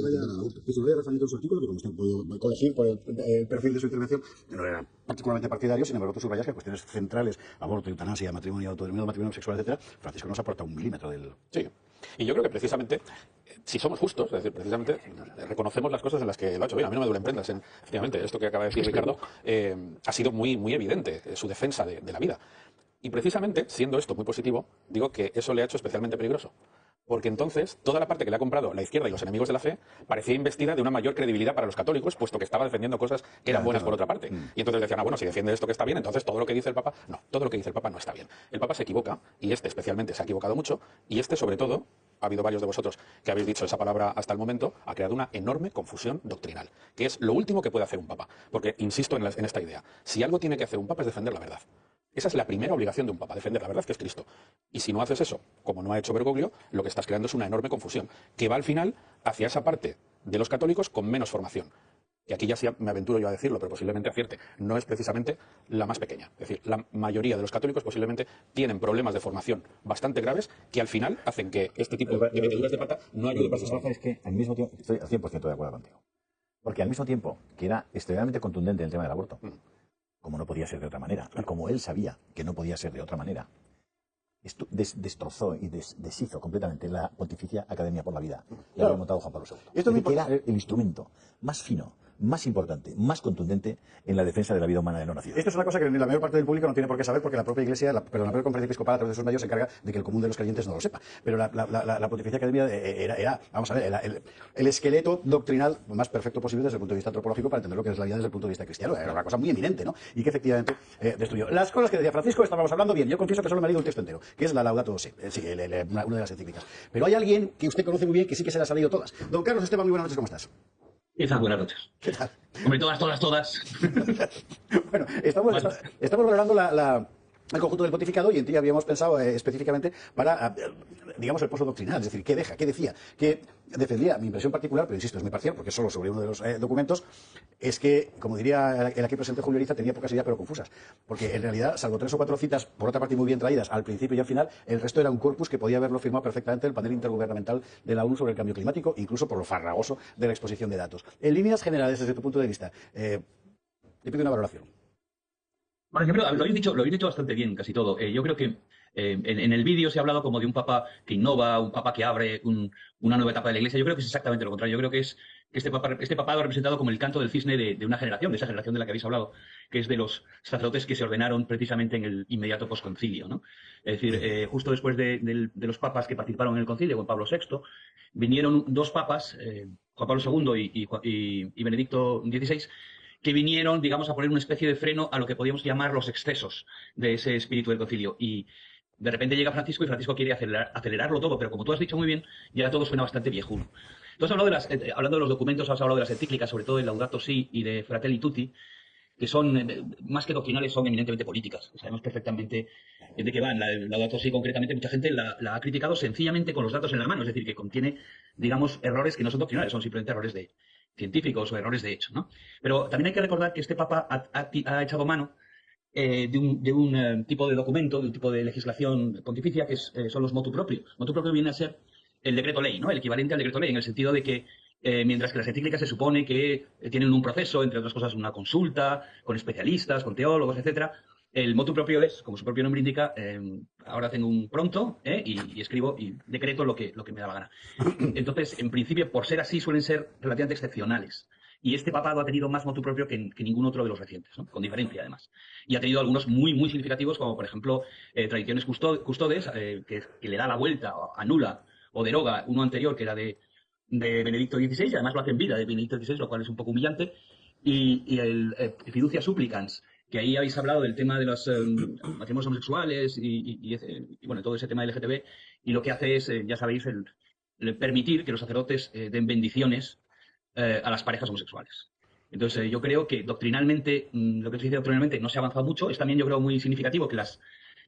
subraya Rafael en su artículo, que como usted puede corregir por el perfil de su intervención, no era particularmente partidario, sin embargo tú subrayas que cuestiones centrales, aborto, eutanasia, matrimonio, autodeterminado matrimonio sexual, etcétera, Francisco no se aporta un milímetro del... Sí. Y yo creo que precisamente, si somos justos, es decir, precisamente reconocemos las cosas en las que lo ha hecho bien. A mí no me duelen prendas. Efectivamente, esto que acaba de decir Ricardo ha sido muy, muy evidente, su defensa de la vida. Y precisamente, siendo esto muy positivo, digo que eso le ha hecho especialmente peligroso. Porque entonces toda la parte que le ha comprado la izquierda y los enemigos de la fe parecía investida de una mayor credibilidad para los católicos, puesto que estaba defendiendo cosas que eran buenas por otra parte. Y entonces decían, bueno, si defiende esto que está bien, entonces todo lo que dice el Papa, no, todo lo que dice el Papa no está bien. El Papa se equivoca, y este especialmente se ha equivocado mucho, y este sobre todo, ha habido varios de vosotros que habéis dicho esa palabra hasta el momento, ha creado una enorme confusión doctrinal, que es lo último que puede hacer un Papa. Porque, insisto en esta idea, si algo tiene que hacer un Papa es defender la verdad. Esa es la primera obligación de un Papa, defender la verdad, que es Cristo. Y si no haces eso, como no ha hecho Bergoglio, lo que estás creando es una enorme confusión, que va al final hacia esa parte de los católicos con menos formación. Y aquí ya sí me aventuro yo a decirlo, pero posiblemente acierte, no es precisamente la más pequeña. Es decir, la mayoría de los católicos posiblemente tienen problemas de formación bastante graves que al final hacen que este tipo de meteduras de pata no ayude para Rafa, es que al mismo tiempo, estoy al 100% de acuerdo contigo. Porque al mismo tiempo que era extremadamente contundente en el tema del aborto, como no podía ser de otra manera, y como él sabía que no podía ser de otra manera, esto destrozó y deshizo completamente la Pontificia Academia por la Vida que había montado Juan Pablo II. Esto que era el instrumento más fino, más importante, más contundente en la defensa de la vida humana de no nacidos. Esto es una cosa que la mayor parte del público no tiene por qué saber, porque la propia Iglesia, la propia Conferencia Episcopal a través de sus medios se encarga de que el común de los creyentes no lo sepa. Pero la Pontificia Academia era, vamos a ver, el esqueleto doctrinal más perfecto posible desde el punto de vista antropológico para entender lo que es la vida desde el punto de vista cristiano. Era una cosa muy eminente, ¿no? Y que efectivamente destruyó. Las cosas que decía Francisco, estábamos hablando bien. Yo confieso que solo me he leído un texto entero, que es la Laudato Si, una de las encíclicas. Pero hay alguien que usted conoce muy bien que sí que se las ha leído todas. Don Carlos Esteban, muy buenas noches, ¿cómo estás? Buenas noches. ¿Qué tal? Hombre, todas. Bueno, estamos valorando el conjunto del pontificado y en ti habíamos pensado específicamente para, digamos, el pozo doctrinal, es decir, qué deja, qué decía, qué defendía. Mi impresión particular, pero insisto, es muy parcial porque es solo sobre uno de los documentos, es que, como diría el aquí presente Julio Ariza, tenía pocas ideas pero confusas, porque en realidad, salvo 3 o 4 citas, por otra parte muy bien traídas al principio y al final, el resto era un corpus que podía haberlo firmado perfectamente el panel intergubernamental de la ONU sobre el cambio climático, incluso por lo farragoso de la exposición de datos. En líneas generales, desde tu punto de vista, te pido una valoración. Bueno, yo creo, lo habéis dicho bastante bien, casi todo. Yo creo que en el vídeo se ha hablado como de un papa que innova, un papa que abre una nueva etapa de la Iglesia. Yo creo que es exactamente lo contrario. Yo creo que este papado ha representado como el canto del cisne de una generación, de esa generación de la que habéis hablado, que es de los sacerdotes que se ordenaron precisamente en el inmediato posconcilio, ¿no? Es decir, justo después de los papas que participaron en el concilio, Juan Pablo VI, vinieron 2 papas, Juan Pablo II y Benedicto XVI, que vinieron, digamos, a poner una especie de freno a lo que podíamos llamar los excesos de ese espíritu del concilio. Y de repente llega Francisco y Francisco quiere acelerarlo todo, pero como tú has dicho muy bien, ya todo suena bastante viejuno. Tú has hablado hablando de los documentos, has hablado de las encíclicas, sobre todo de Laudato Si y de Fratelli Tutti, que son, más que doctrinales, son eminentemente políticas. Sabemos perfectamente de qué van. La Laudato Si, concretamente, mucha gente la ha criticado sencillamente con los datos en la mano, es decir, que contiene, digamos, errores que no son doctrinales, son simplemente errores de científicos o errores de hecho, ¿no? Pero también hay que recordar que este Papa ha echado mano de un tipo de documento, de un tipo de legislación pontificia que son los motu proprio. Motu proprio viene a ser el decreto ley, ¿no? El equivalente al decreto ley, en el sentido de que mientras que las encíclicas se supone que tienen un proceso, entre otras cosas una consulta con especialistas, con teólogos, etcétera, El motu propio es, como su propio nombre indica, ahora tengo un pronto y escribo y decreto lo que me da la gana. Entonces, en principio, por ser así, suelen ser relativamente excepcionales. Y este papado ha tenido más motu propio que ningún otro de los recientes, ¿no? Con diferencia, además. Y ha tenido algunos muy, muy significativos, como por ejemplo, tradiciones custodes, que le da la vuelta, anula o deroga uno anterior, que era de Benedicto XVI, y además lo hace en vida de Benedicto XVI, lo cual es un poco humillante. Y el fiducia supplicans, que ahí habéis hablado del tema de los matrimonios homosexuales y, bueno, todo ese tema LGTB, y lo que hace es, ya sabéis, el permitir que los sacerdotes den bendiciones a las parejas homosexuales. Entonces, yo creo que doctrinalmente, lo que se dice doctrinalmente no se ha avanzado mucho. Es también, yo creo, muy significativo que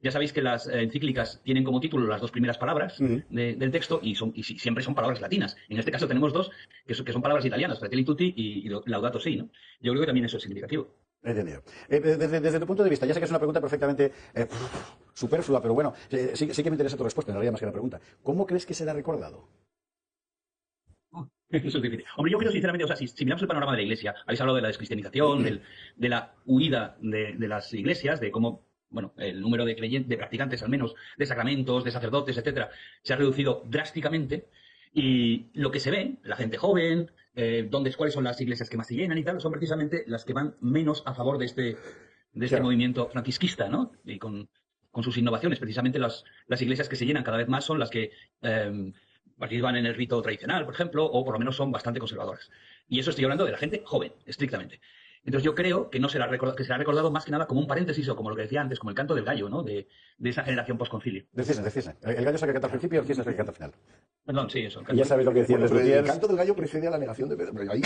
ya sabéis que las encíclicas tienen como título las dos primeras palabras del texto y siempre son palabras latinas. En este caso tenemos dos que son palabras italianas, Fratelli Tutti y Laudato Si, ¿no? Yo creo que también eso es significativo. Entendido. Desde tu punto de vista, ya sé que es una pregunta perfectamente superflua, pero bueno, sí que me interesa tu respuesta, en realidad más que la pregunta. ¿Cómo crees que será recordado? Eso es difícil. Hombre, yo creo sinceramente, o sea, si miramos el panorama de la Iglesia, habéis hablado de la descristianización, de la huida de las iglesias, de cómo, bueno, el número de practicantes, al menos, de sacramentos, de sacerdotes, etcétera, se ha reducido drásticamente. Y lo que se ve, la gente joven, cuáles son las iglesias que más se llenan y tal, son precisamente las que van menos a favor de este Claro. movimiento franquisquista, ¿no? Y con sus innovaciones. Precisamente las iglesias que se llenan cada vez más son las que participan en el rito tradicional, por ejemplo, o por lo menos son bastante conservadoras. Y eso estoy hablando de la gente joven, estrictamente. Entonces yo creo que no será recordado, que será recordado más que nada como un paréntesis o como lo que decía antes, como el canto del gallo, ¿no? De esa generación postconcilio. Del cisne. El gallo es el que canta al principio y el cisne es el que canta al final. Perdón, sí, eso. Y ya sabéis lo que decían los El luthiers. canto del gallo precede a la negación de Pedro. Pero ahí...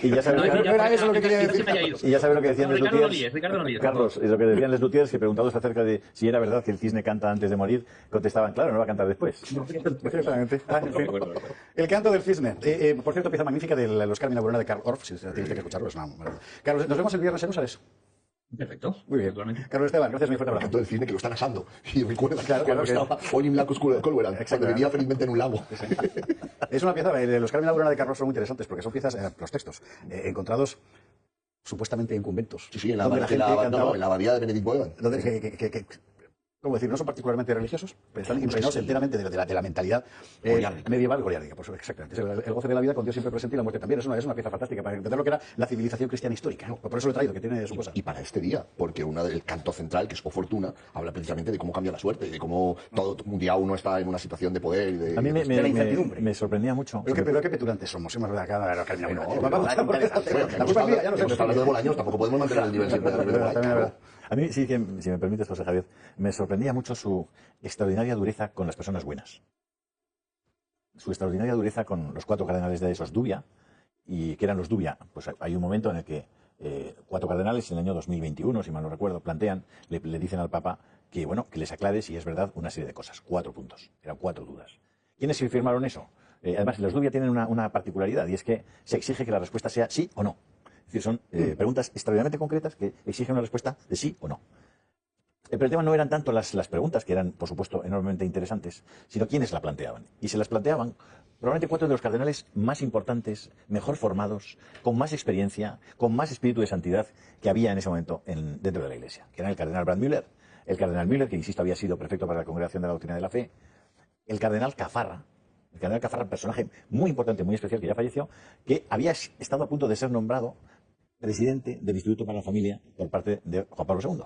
Y ya sabéis No era eso lo que quería decir. Y ya sabes lo que decían los Ricardo no luthiers. líes, Ricardo no líes. Carlos, es lo que decían los luthiers, que preguntados acerca de si era verdad que el cisne canta antes de morir, contestaban, claro, no va a cantar después. Perfectamente. El canto del cisne. Por cierto, pieza magnífica de los Carmina Burana de Karl Orff, si tienes que escucharlo, es una maravilla. Carlos, nos vemos el viernes en Úsares. Perfecto. Muy bien. Naturalmente. Carlos Esteban, gracias, muy fuerte El abrazo. canto del cisne que lo están asando. Y recuerda Claro, cuando claro estaba hoy en Blancos Colverán, cuando vivía felizmente en un lago. Es una pieza, los Carmina Burana de Karl Orff son muy interesantes porque son piezas, los textos, encontrados supuestamente en conventos. Sí, en la donde abadía gente cantaba- en la abadía de Benedict Boevan. donde, ¿cómo decir? No son particularmente religiosos, pero están impregnados enteramente de la mentalidad medieval goliárdica. Por eso, exactamente. El goce de la vida con Dios siempre presente y la muerte también. Es una pieza fantástica para entender lo que era la civilización cristiana histórica, ¿no? Por eso lo he traído, que tiene su cosa. Y para este día, porque el canto central, que es O Fortuna, habla precisamente de cómo cambia la suerte, de cómo un día uno está en una situación de poder y de... A mí de la incertidumbre. me sorprendía mucho. Pero qué petulantes somos, hemos verdad acá la Carmina Burana. La La culpa es mía, ya lo sé. Estamos hablando de Bolaños, tampoco podemos mantener el nivel siempre de También es verdad. A mí sí que, si me permites, José Javier, me sorprendía mucho su extraordinaria dureza con las personas buenas. Su extraordinaria dureza con los 4 cardenales de esos Dubia, y que eran los Dubia. Pues hay un momento en el que 4 cardenales, en el año 2021, si mal no recuerdo, le dicen al Papa que, bueno, que les aclare si es verdad una serie de cosas. 4 puntos. Eran 4 dudas. ¿Quiénes firmaron eso? Además, los Dubia tienen una particularidad, y es que se exige que la respuesta sea sí o no. Es decir, son preguntas extraordinariamente concretas que exigen una respuesta de sí o no. Pero el tema no eran tanto las preguntas, que eran, por supuesto, enormemente interesantes, sino quiénes la planteaban. Y se las planteaban probablemente 4 de los cardenales más importantes, mejor formados, con más experiencia, con más espíritu de santidad que había en ese momento dentro de la Iglesia, que eran el cardenal Brandmüller, el cardenal Müller, que insisto había sido prefecto para la Congregación de la Doctrina de la Fe, el cardenal Caffarra, personaje muy importante, muy especial, que ya falleció, que había estado a punto de ser nombrado presidente del Instituto para la Familia por parte de Juan Pablo II.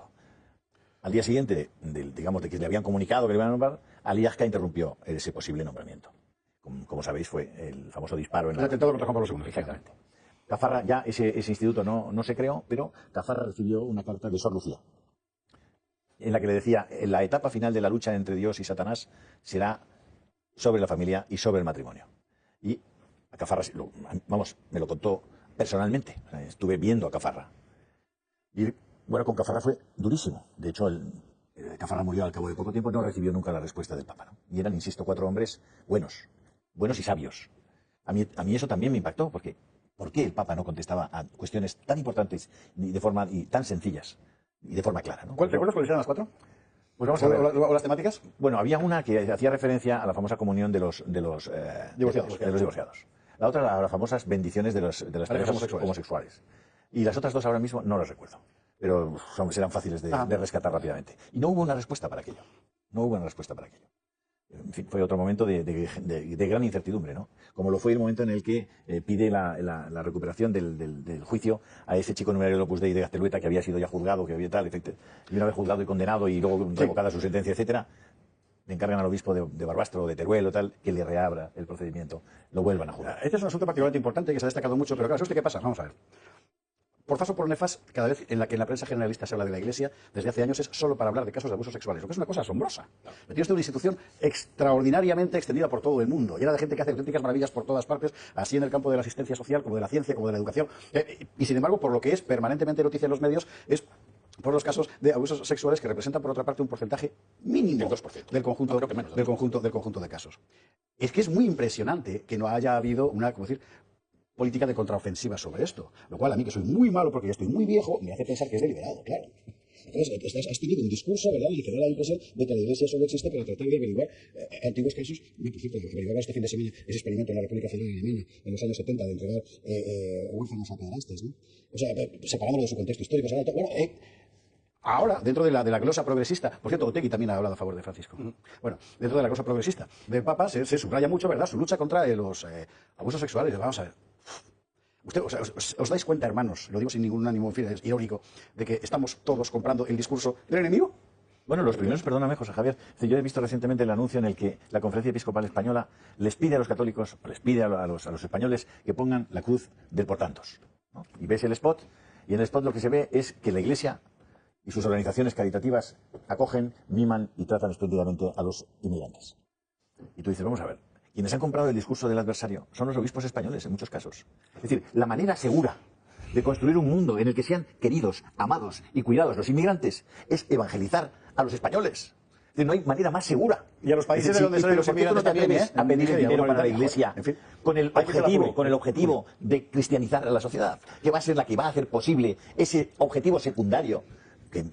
Al día siguiente, digamos, de que le habían comunicado que le iban a nombrar, Ali Yasca interrumpió ese posible nombramiento. Como sabéis, fue el famoso disparo en El atentado contra Juan Pablo II. Exactamente. Caffarra, ya ese instituto no se creó, pero Caffarra recibió una carta de Sor Lucía, en la que le decía: la etapa final de la lucha entre Dios y Satanás será sobre la familia y sobre el matrimonio. Y a Caffarra, me lo contó personalmente. O sea, estuve viendo a Caffarra. Y bueno, con Caffarra fue durísimo. De hecho, Caffarra murió al cabo de poco tiempo, no recibió nunca la respuesta del Papa, ¿no? Y eran, insisto, 4 hombres buenos y sabios. A mí eso también me impactó, porque ¿por qué el Papa no contestaba a cuestiones tan importantes y tan sencillas y de forma clara, ¿no? ¿Te acuerdas cuáles eran las 4? Pues vamos a ver. ¿O las temáticas? Bueno, había una que hacía referencia a la famosa comunión de los divorciados. La otra a las famosas bendiciones de las parejas homosexuales. Y las otras 2 ahora mismo no las recuerdo. pero serán fáciles de rescatar rápidamente. Y no hubo una respuesta para aquello. No hubo una respuesta para aquello. En fin, fue otro momento de gran incertidumbre, ¿no? Como lo fue el momento en el que pide la recuperación del juicio a ese chico numerario del Opus Dei de Gaztelueta, que había sido ya juzgado, que había tal, y una vez juzgado y condenado y luego revocada su sentencia, etcétera, le encargan al obispo de Barbastro o de Teruel o tal, que le reabra el procedimiento, lo vuelvan a juzgar. Este es un asunto particularmente importante que se ha destacado mucho, pero claro, ¿usted qué pasa? Vamos a ver. Por fas o por nefas, cada vez en la prensa generalista se habla de la Iglesia, desde hace años es solo para hablar de casos de abusos sexuales, lo que es una cosa asombrosa. Tiene usted una institución extraordinariamente extendida por todo el mundo, llena de gente que hace auténticas maravillas por todas partes, así en el campo de la asistencia social, como de la ciencia, como de la educación. Y sin embargo, por lo que es permanentemente noticia en los medios, es por los casos de abusos sexuales que representan, por otra parte, un porcentaje mínimo El 2%. del conjunto, del conjunto de casos. Es que es muy impresionante que no haya habido una, como decir, política de contraofensiva sobre esto, lo cual a mí, que soy muy malo porque ya estoy muy viejo, me hace pensar que es deliberado, claro. Entonces, has tenido un discurso, ¿verdad?, y que da la impresión de que la Iglesia solo existe para tratar de averiguar antiguos casos. Por cierto, averiguaba este fin de semana ese experimento en la República Federal Alemana en los años 70 de entregar huérfanos a pederastas, ¿no? O sea, separándolo de su contexto histórico. Bueno, ahora, dentro de la glosa progresista, por cierto, Otegi también ha hablado a favor de Francisco. Bueno, dentro de la glosa progresista del Papa se subraya mucho, ¿verdad?, su lucha contra los abusos sexuales. Vamos a ver. Usted, ¿os dais cuenta, hermanos, lo digo sin ningún ánimo irónico, de que estamos todos comprando el discurso del enemigo? Bueno, los primeros, perdóname, José Javier, yo he visto recientemente el anuncio en el que la Conferencia Episcopal Española les pide a los católicos, les pide a los españoles que pongan la cruz del por tantos, ¿no? Y ves el spot, y en el spot lo que se ve es que la Iglesia y sus organizaciones caritativas acogen, miman y tratan espléndidamente a los inmigrantes. Y tú dices, vamos a ver, quienes han comprado el discurso del adversario son los obispos españoles en muchos casos. Es decir, la manera segura de construir un mundo en el que sean queridos, amados y cuidados los inmigrantes es evangelizar a los españoles. Es decir, no hay manera más segura. Y a los países de donde salen los inmigrantes también, a pedir dinero para la Iglesia, en fin, con el objetivo de cristianizar a la sociedad, que va a ser la que va a hacer posible ese objetivo secundario que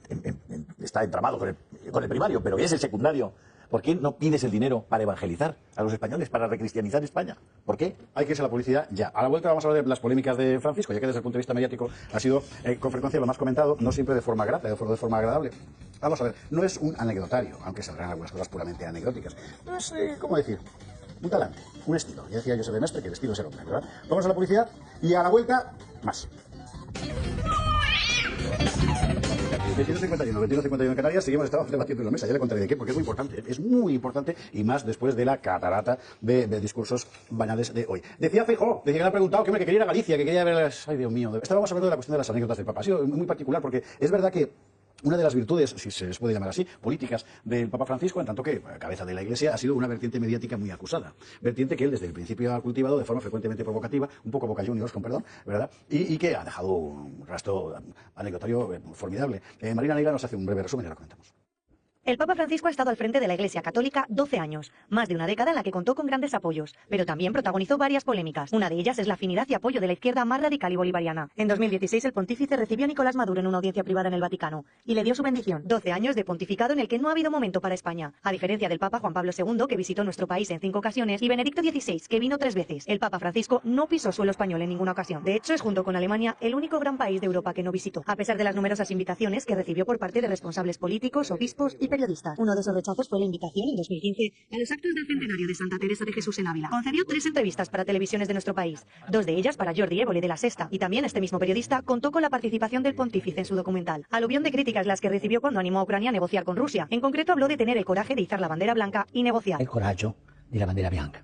está entramado con el primario, pero que es el secundario. ¿Por qué no pides el dinero para evangelizar a los españoles, para recristianizar España? ¿Por qué? Hay que irse a la publicidad ya. A la vuelta vamos a hablar de las polémicas de Francisco, ya que desde el punto de vista mediático ha sido con frecuencia lo más comentado, no siempre de forma grata, de forma agradable. Vamos a ver, no es un anecdotario, aunque saldrán algunas cosas puramente anecdóticas. No es, ¿cómo decir? Un talante, un estilo. Ya decía Josep de Mestre que el estilo es el hombre, ¿verdad? Vamos a la publicidad y a la vuelta, más. 21:51 en Canarias, seguimos debatiendo en la mesa, ya le contaré de qué, porque es muy importante, y más después de la catarata de discursos banales de hoy. Decía Feijóo, decía que le han preguntado que quería ir a Galicia, que quería ver las... Ay, Dios mío, estábamos hablando de la cuestión de las anécdotas del Papa, ha sido muy particular, porque es verdad que una de las virtudes, si se les puede llamar así, políticas del Papa Francisco, en tanto que cabeza de la Iglesia, ha sido una vertiente mediática muy acusada. Vertiente que él desde el principio ha cultivado de forma frecuentemente provocativa, un poco Boca Juniors, con perdón, ¿verdad? Y que ha dejado un rastro anecdotario formidable. Marina Neira nos hace un breve resumen y la comentamos. El Papa Francisco ha estado al frente de la Iglesia Católica 12 años, más de una década en la que contó con grandes apoyos, pero también protagonizó varias polémicas. Una de ellas es la afinidad y apoyo de la izquierda más radical y bolivariana. En 2016 el pontífice recibió a Nicolás Maduro en una audiencia privada en el Vaticano y le dio su bendición. 12 años de pontificado en el que no ha habido momento para España, a diferencia del Papa Juan Pablo II, que visitó nuestro país en 5 ocasiones, y Benedicto XVI, que vino 3 veces. El Papa Francisco no pisó suelo español en ninguna ocasión. De hecho, es junto con Alemania el único gran país de Europa que no visitó, a pesar de las numerosas invitaciones que recibió por parte de responsables políticos, obispos y periodistas. Uno de esos rechazos fue la invitación en 2015 a los actos del centenario de Santa Teresa de Jesús en Ávila. Concedió 3 entrevistas para televisiones de nuestro país, 2 de ellas para Jordi Évole de La Sexta, y también este mismo periodista contó con la participación del pontífice en su documental. Aluvión de críticas las que recibió cuando animó a Ucrania a negociar con Rusia. En concreto habló de tener el coraje de izar la bandera blanca y negociar. El coraggio de la bandera bianca.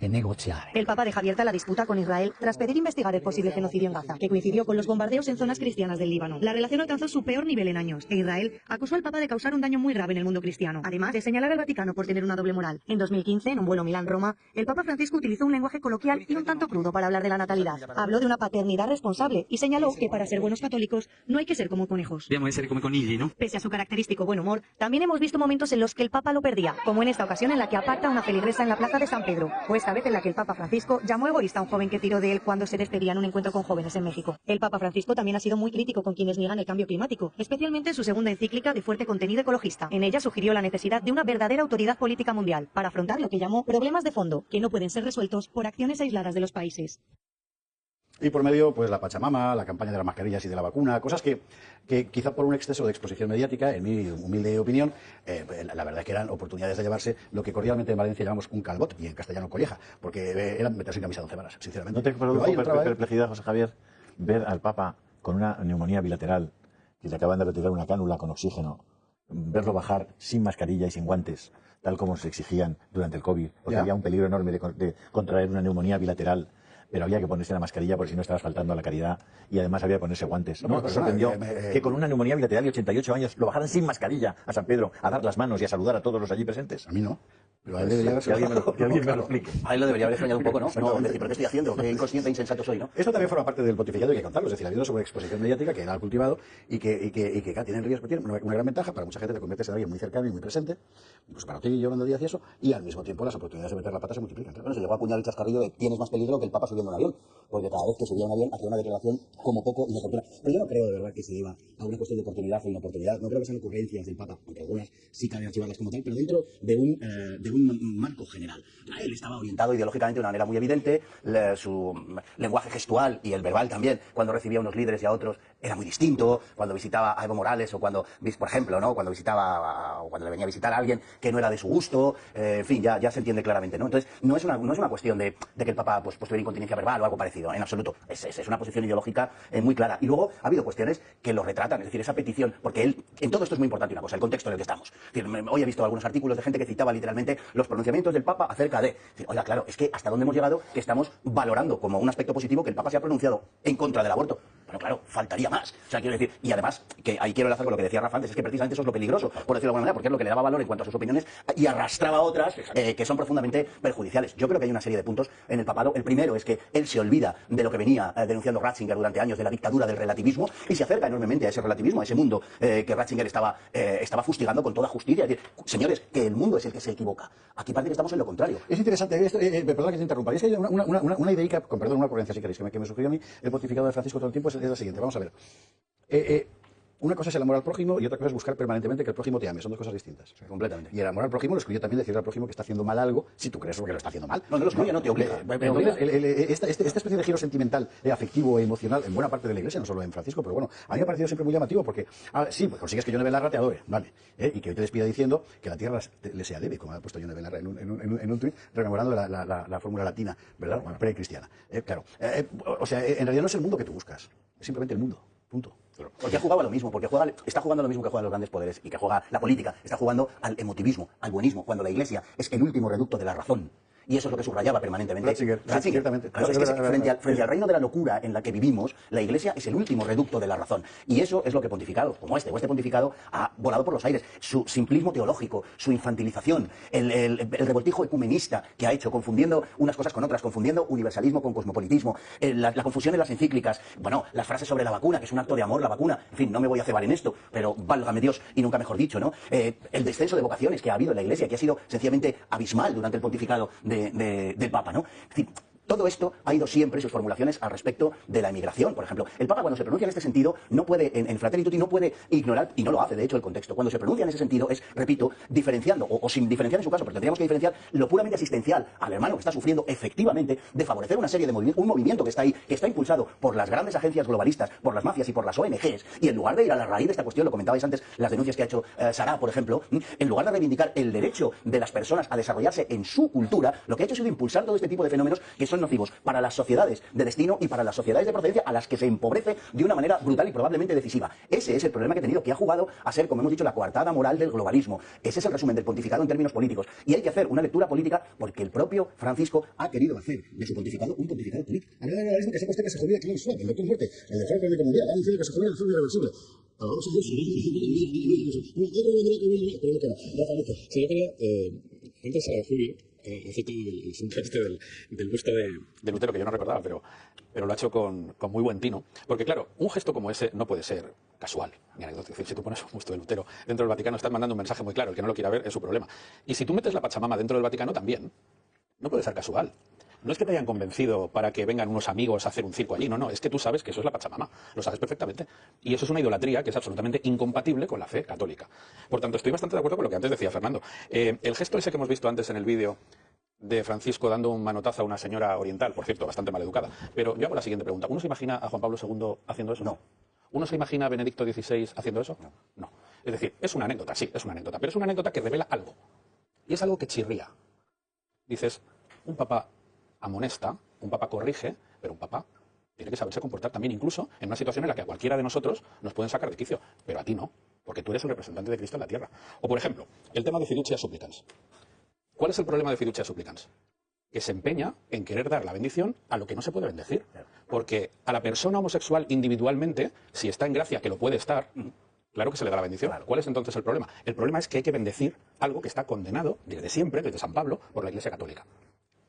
En negociar. El Papa deja abierta la disputa con Israel tras pedir investigar el posible genocidio en Gaza, que coincidió con los bombardeos en zonas cristianas del Líbano. La relación alcanzó su peor nivel en años, e Israel acusó al Papa de causar un daño muy grave en el mundo cristiano, además de señalar al Vaticano por tener una doble moral. En 2015, en un vuelo Milán-Roma, el Papa Francisco utilizó un lenguaje coloquial y un tanto crudo para hablar de la natalidad. Habló de una paternidad responsable y señaló que para ser buenos católicos no hay que ser como conejos. Debemos ser como conigli, ¿no? Pese a su característico buen humor, también hemos visto momentos en los que el Papa lo perdía, como en esta ocasión en la que aparta a una feligresa en la plaza de San Pedro, o esta vez en la que el Papa Francisco llamó egoísta a un joven que tiró de él cuando se despedía en un encuentro con jóvenes en México. El Papa Francisco también ha sido muy crítico con quienes niegan el cambio climático, especialmente en su segunda encíclica de fuerte contenido ecologista. En ella sugirió la necesidad de una verdadera autoridad política mundial para afrontar lo que llamó problemas de fondo, que no pueden ser resueltos por acciones aisladas de los países. Y por medio, pues la Pachamama, la campaña de las mascarillas y de la vacuna, cosas que quizá por un exceso de exposición mediática, en mi humilde opinión, la verdad es que eran oportunidades de llevarse lo que cordialmente en Valencia llamamos un calbot y en castellano colleja, porque eran meterse en camisa de 11 varas, sinceramente. ¿No te produjo perplejidad, José Javier, ver al Papa con una neumonía bilateral, que le acaban de retirar una cánula con oxígeno, verlo bajar sin mascarilla y sin guantes, tal como se exigían durante el COVID, porque había un peligro enorme de contraer una neumonía bilateral, pero había que ponerse la mascarilla por si no estabas faltando a la caridad y además había que ponerse guantes? ¿No te sorprendió que con una neumonía bilateral de 88 años lo bajaran sin mascarilla a San Pedro, a dar las manos y a saludar a todos los allí presentes? A mí no. Pero a él debería haberse... Que alguien me lo explique. A él lo debería haber extrañado un poco, ¿no? No, decir, ¿pero qué estoy haciendo? Qué inconsciente e insensato soy, ¿no? Esto también forma parte del pontificado, hay que contarlo. Es decir, ha habido sobreexposición mediática que él ha cultivado y que claro, tiene riesgo, tiene una gran ventaja. Para mucha gente te conviertes en alguien muy cercano y muy presente, incluso para ti, Yolanda Díaz y eso, y al mismo tiempo las oportunidades de meter la pata se multiplican. Bueno, se llegó a acuñar el chascarrillo de tienes más peligro que el Papa subiendo un avión, porque cada vez que subía un avión hacía una declaración como poco inoportuna. Pero yo no creo de verdad que se deba a una cuestión de oportunidad o inoportunidad. No creo que sean ocurrencias del Papa, aunque algunas sí caben archivarlas como tal, pero dentro de un marco general. Él estaba orientado ideológicamente de una manera muy evidente, su lenguaje gestual y el verbal también, cuando recibía a unos líderes y a otros, era muy distinto. Cuando visitaba a Evo Morales o cuando, por ejemplo, ¿no? Cuando visitaba o cuando le venía a visitar a alguien que no era de su gusto, en fin, ya se entiende claramente, ¿no? Entonces, no es una cuestión de que el Papa pues tuviera incontinencia verbal o algo parecido, en absoluto. Es una posición ideológica muy clara. Y luego ha habido cuestiones que lo retratan, es decir, esa petición, porque él, en todo esto es muy importante una cosa, el contexto en el que estamos. Es decir, hoy he visto algunos artículos de gente que citaba literalmente los pronunciamientos del Papa acerca de... Oiga, claro, es que hasta dónde hemos llegado que estamos valorando como un aspecto positivo que el Papa se ha pronunciado en contra del aborto. Pero claro, faltaría más. O sea, quiero decir, y además, que ahí quiero enlazar con lo que decía Rafa antes, es que precisamente eso es lo peligroso, por decirlo de alguna manera, porque es lo que le daba valor en cuanto a sus opiniones y arrastraba otras que son profundamente perjudiciales. Yo creo que hay una serie de puntos en el papado. El primero es que él se olvida de lo que venía denunciando Ratzinger durante años, de la dictadura del relativismo, y se acerca enormemente a ese relativismo, a ese mundo que Ratzinger estaba fustigando con toda justicia. Es decir, señores, que el mundo es el que se equivoca. Aquí parece que estamos en lo contrario. Es interesante, perdón que te interrumpa, es que hay una idea, con perdón, una ocurrencia si queréis, que me sugirió a mí el pontificado de Francisco todo el tiempo, es la siguiente. Vamos a ver. Una cosa es el amor al prójimo y otra cosa es buscar permanentemente que el prójimo te ame. Son dos cosas distintas. Completamente. Y el amor al prójimo lo excluye también decirle al prójimo que está haciendo mal algo, si tú crees que lo está haciendo mal. No lo excluye, no te obliga. Entonces, esta especie de giro sentimental, afectivo e emocional en buena parte de la Iglesia, no solo en Francisco, pero bueno, a mí me ha parecido siempre muy llamativo porque, sí, pues consigues que Yone Belarra te adore, vale, y que hoy te despida diciendo que la tierra le sea leve, como ha puesto Yone Belarra en un tuit, rememorando la fórmula latina, ¿verdad? Bueno, precristiana. Claro. O sea, en realidad no es el mundo que tú buscas, es simplemente el mundo. Punto. Porque ha jugado a lo mismo, porque está jugando lo mismo que juegan los grandes poderes y que juega la política, está jugando al emotivismo, al buenismo, cuando la Iglesia es el último reducto de la razón. Y eso es lo que subrayaba permanentemente Ratzinger. Claro, es que frente al reino de la locura en la que vivimos, la Iglesia es el último reducto de la razón. Y eso es lo que pontificado, como este pontificado, ha volado por los aires. Su simplismo teológico, su infantilización, el revoltijo ecumenista que ha hecho, confundiendo unas cosas con otras, confundiendo universalismo con cosmopolitismo, la confusión en las encíclicas, bueno, las frases sobre la vacuna, que es un acto de amor la vacuna, en fin, no me voy a cebar en esto, pero válgame Dios, y nunca mejor dicho, ¿no? El descenso de vocaciones que ha habido en la Iglesia, que ha sido sencillamente abismal durante el pontificado del Papa, ¿no? Es decir, todo esto ha ido siempre, sus formulaciones al respecto de la emigración, por ejemplo. El Papa, cuando se pronuncia en este sentido, no puede, en Fratelli Tutti, no puede ignorar, y no lo hace, de hecho, el contexto. Cuando se pronuncia en ese sentido es, repito, diferenciando, o sin diferenciar en su caso, pero tendríamos que diferenciar lo puramente asistencial al hermano que está sufriendo efectivamente de favorecer una serie de movimientos, un movimiento que está ahí, que está impulsado por las grandes agencias globalistas, por las mafias y por las ONGs, y en lugar de ir a la raíz de esta cuestión, lo comentabais antes, las denuncias que ha hecho Sarah, por ejemplo, en lugar de reivindicar el derecho de las personas a desarrollarse en su cultura, lo que ha hecho ha sido impulsar todo este tipo de fenómenos que son nocivos para las sociedades de destino y para las sociedades de procedencia a las que se empobrece de una manera brutal y probablemente decisiva. Ese es el problema que ha tenido, que ha jugado a ser, como hemos dicho, la coartada moral del globalismo. Ese es el resumen del pontificado en términos políticos. Y hay que hacer una lectura política porque el propio Francisco ha querido hacer de su pontificado un pontificado político. A ver, ahora mismo que se apuesta que se jubila Klaus Schwab, el doctor muerte, el de Franco de Comunidad, han diciendo que se jubila el fútbol irreversible. Vamos a ver si yo quería, antes a Julio, hace todo el asunto este del busto de Lutero, que yo no recordaba, pero lo ha hecho con muy buen tino. Porque claro, un gesto como ese no puede ser casual ni anecdótico. Es decir, si tú pones un busto de Lutero dentro del Vaticano, estás mandando un mensaje muy claro. El que no lo quiera ver es su problema. Y si tú metes la Pachamama dentro del Vaticano también, no puede ser casual. No es que te hayan convencido para que vengan unos amigos a hacer un circo allí, no, es que tú sabes que eso es la Pachamama, lo sabes perfectamente. Y eso es una idolatría que es absolutamente incompatible con la fe católica. Por tanto, estoy bastante de acuerdo con lo que antes decía Fernando. El gesto ese que hemos visto antes en el vídeo de Francisco dando un manotazo a una señora oriental, por cierto, bastante maleducada. Pero yo hago la siguiente pregunta. ¿Uno se imagina a Juan Pablo II haciendo eso? No. ¿Uno se imagina a Benedicto XVI haciendo eso? No. No. Es decir, es una anécdota, sí, es una anécdota, pero es una anécdota que revela algo. Y es algo que chirría. Dices, un papa amonesta, un papa corrige, pero un papa tiene que saberse comportar también, incluso en una situación en la que a cualquiera de nosotros nos pueden sacar de quicio, pero a ti no, porque tú eres el representante de Cristo en la tierra. O, por ejemplo, el tema de fiducia supplicans. ¿Cuál es el problema de fiducia supplicans? Que se empeña en querer dar la bendición a lo que no se puede bendecir. Porque a la persona homosexual individualmente, si está en gracia, que lo puede estar, claro que se le da la bendición. ¿Cuál es entonces el problema? El problema es que hay que bendecir algo que está condenado desde siempre, desde San Pablo, por la Iglesia Católica.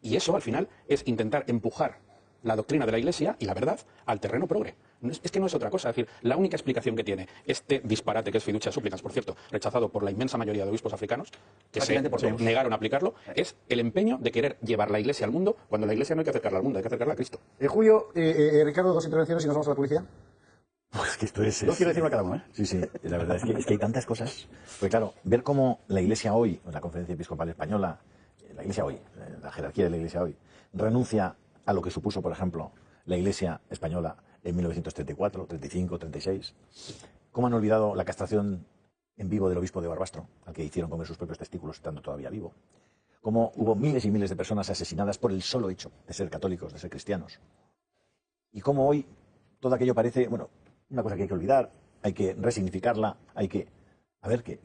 Y eso, al final, es intentar empujar la doctrina de la Iglesia y la verdad al terreno progre. Es que no es otra cosa. Es decir, la única explicación que tiene este disparate que es fiducia supplicans, por cierto, rechazado por la inmensa mayoría de obispos africanos, que se negaron a aplicarlo, es el empeño de querer llevar la Iglesia al mundo, cuando la Iglesia no hay que acercarla al mundo, hay que acercarla a Cristo. Julio, Ricardo, dos intervenciones y nos vamos a la publicidad. Pues que esto es... No quiero decir una cada uno, ¿eh? Sí, sí, la verdad es que hay tantas cosas. Pues claro, ver cómo la Iglesia hoy, la Conferencia Episcopal Española, la Iglesia hoy, la jerarquía de la Iglesia hoy, renuncia a lo que supuso, por ejemplo, la Iglesia española en 1934, 35, 36. ¿Cómo han olvidado la castración en vivo del obispo de Barbastro, al que hicieron comer sus propios testículos estando todavía vivo? Cómo hubo miles y miles de personas asesinadas por el solo hecho de ser católicos, de ser cristianos. Y cómo hoy todo aquello parece, bueno, una cosa que hay que olvidar, hay que resignificarla, hay que... A ver, que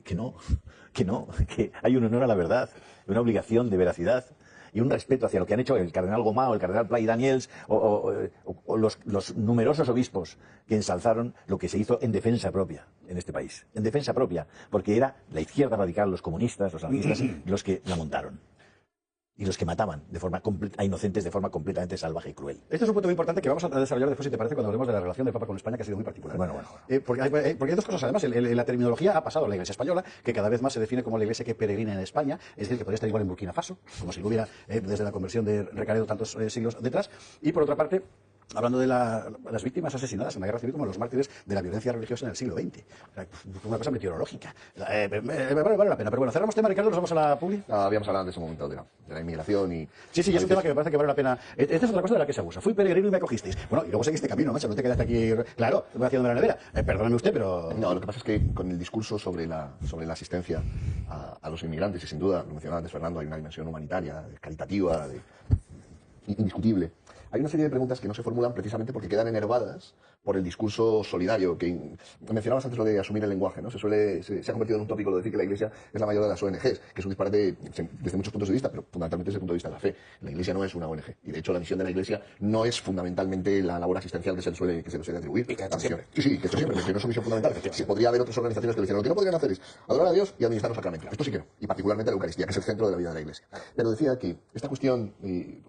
hay un honor a la verdad, una obligación de veracidad y un respeto hacia lo que han hecho el cardenal Gomá o el cardenal Play Daniels o los numerosos obispos que ensalzaron lo que se hizo en defensa propia en este país. En defensa propia, porque era la izquierda radical, los comunistas, los anarquistas, los que la montaron. Y los que mataban a inocentes de forma completamente salvaje y cruel. Este es un punto muy importante que vamos a desarrollar después, si te parece, cuando hablemos de la relación del Papa con España, que ha sido muy particular. Bueno. Porque hay dos cosas, además. La terminología ha pasado a la Iglesia española, que cada vez más se define como la Iglesia que peregrina en España, es decir, que podría estar igual en Burkina Faso, como si lo hubiera desde la conversión de Recaredo tantos siglos detrás. Y por otra parte, hablando de las víctimas asesinadas en la guerra civil como los mártires de la violencia religiosa en el siglo XX. Una cosa meteorológica. Vale la pena. Pero bueno, cerramos tema, Ricardo, nos vamos a la publi. Habíamos hablado en ese momento de la inmigración y... Sí, es un tema que me parece que vale la pena. Esta es otra cosa de la que se abusa. Fui peregrino y me acogisteis. Bueno, y luego seguiste camino, macho, no te quedaste aquí... Claro, me voy haciendo la nevera. Perdóname usted, pero... No, lo que pasa es que con el discurso sobre la asistencia a los inmigrantes, y sin duda, lo mencionaba antes Fernando, hay una dimensión humanitaria, caritativa, indiscutible. Hay una serie de preguntas que no se formulan precisamente porque quedan enervadas por el discurso solidario, que mencionabas antes lo de asumir el lenguaje, ¿no? Se ha convertido en un tópico lo de decir que la Iglesia es la mayor de las ONGs, que es un disparate desde muchos puntos de vista, pero fundamentalmente desde el punto de vista de la fe. La Iglesia no es una ONG, y de hecho la misión de la Iglesia no es fundamentalmente la labor asistencial que se le suele atribuir. Y que ha hecho siempre. Sí, que esto siempre, que no es su misión fundamental. Sí, podría haber otras organizaciones que le dicen, lo que no podrían hacer es adorar a Dios y administrar los sacramentos. Esto sí que no, y particularmente la Eucaristía, que es el centro de la vida de la Iglesia. Pero decía que esta cuestión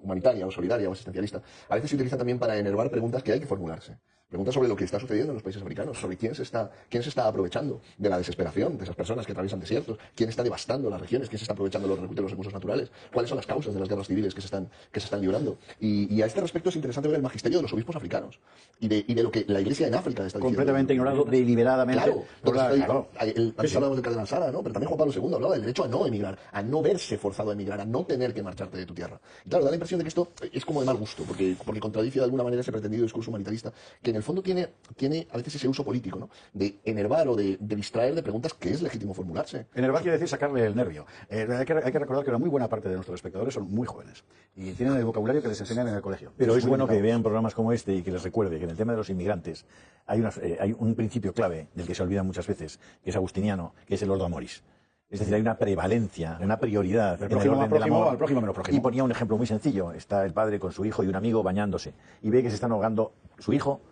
humanitaria o solidaria o asistencialista a veces se utiliza también para enervar preguntas que hay que formularse. Preguntas sobre lo que está sucediendo en los países africanos, sobre quién se está aprovechando de la desesperación de esas personas que atraviesan desiertos, quién está devastando las regiones, quién se está aprovechando de los recursos naturales, cuáles son las causas de las guerras civiles que se están librando. Y a este respecto es interesante ver el magisterio de los obispos africanos y de lo que la Iglesia en África está diciendo. Completamente ignorado deliberadamente. Claro. Antes hablábamos del cardenal Sara, ¿no? Pero también Juan Pablo II hablaba del derecho a no emigrar, a no verse forzado a emigrar, a no tener que marcharte de tu tierra. Y claro, da la impresión de que esto es como de mal gusto, porque contradice de alguna manera ese pretendido discurso humanitarista, que en el fondo tiene a veces ese uso político, ¿no? De enervar o de distraer de preguntas que es legítimo formularse. Enervar quiere decir sacarle el nervio. Hay que recordar que una muy buena parte de nuestros espectadores son muy jóvenes y tienen el vocabulario que les enseñan en el colegio. Pero es bueno que vean programas como este y que les recuerde que en el tema de los inmigrantes hay un principio clave del que se olvida muchas veces, que es agustiniano, que es el ordo amoris. Es decir, hay una prevalencia, una prioridad en el orden del amor. Al prójimo menos prójimo. Y ponía un ejemplo muy sencillo. Está el padre con su hijo y un amigo bañándose y ve que se están ahogando su hijo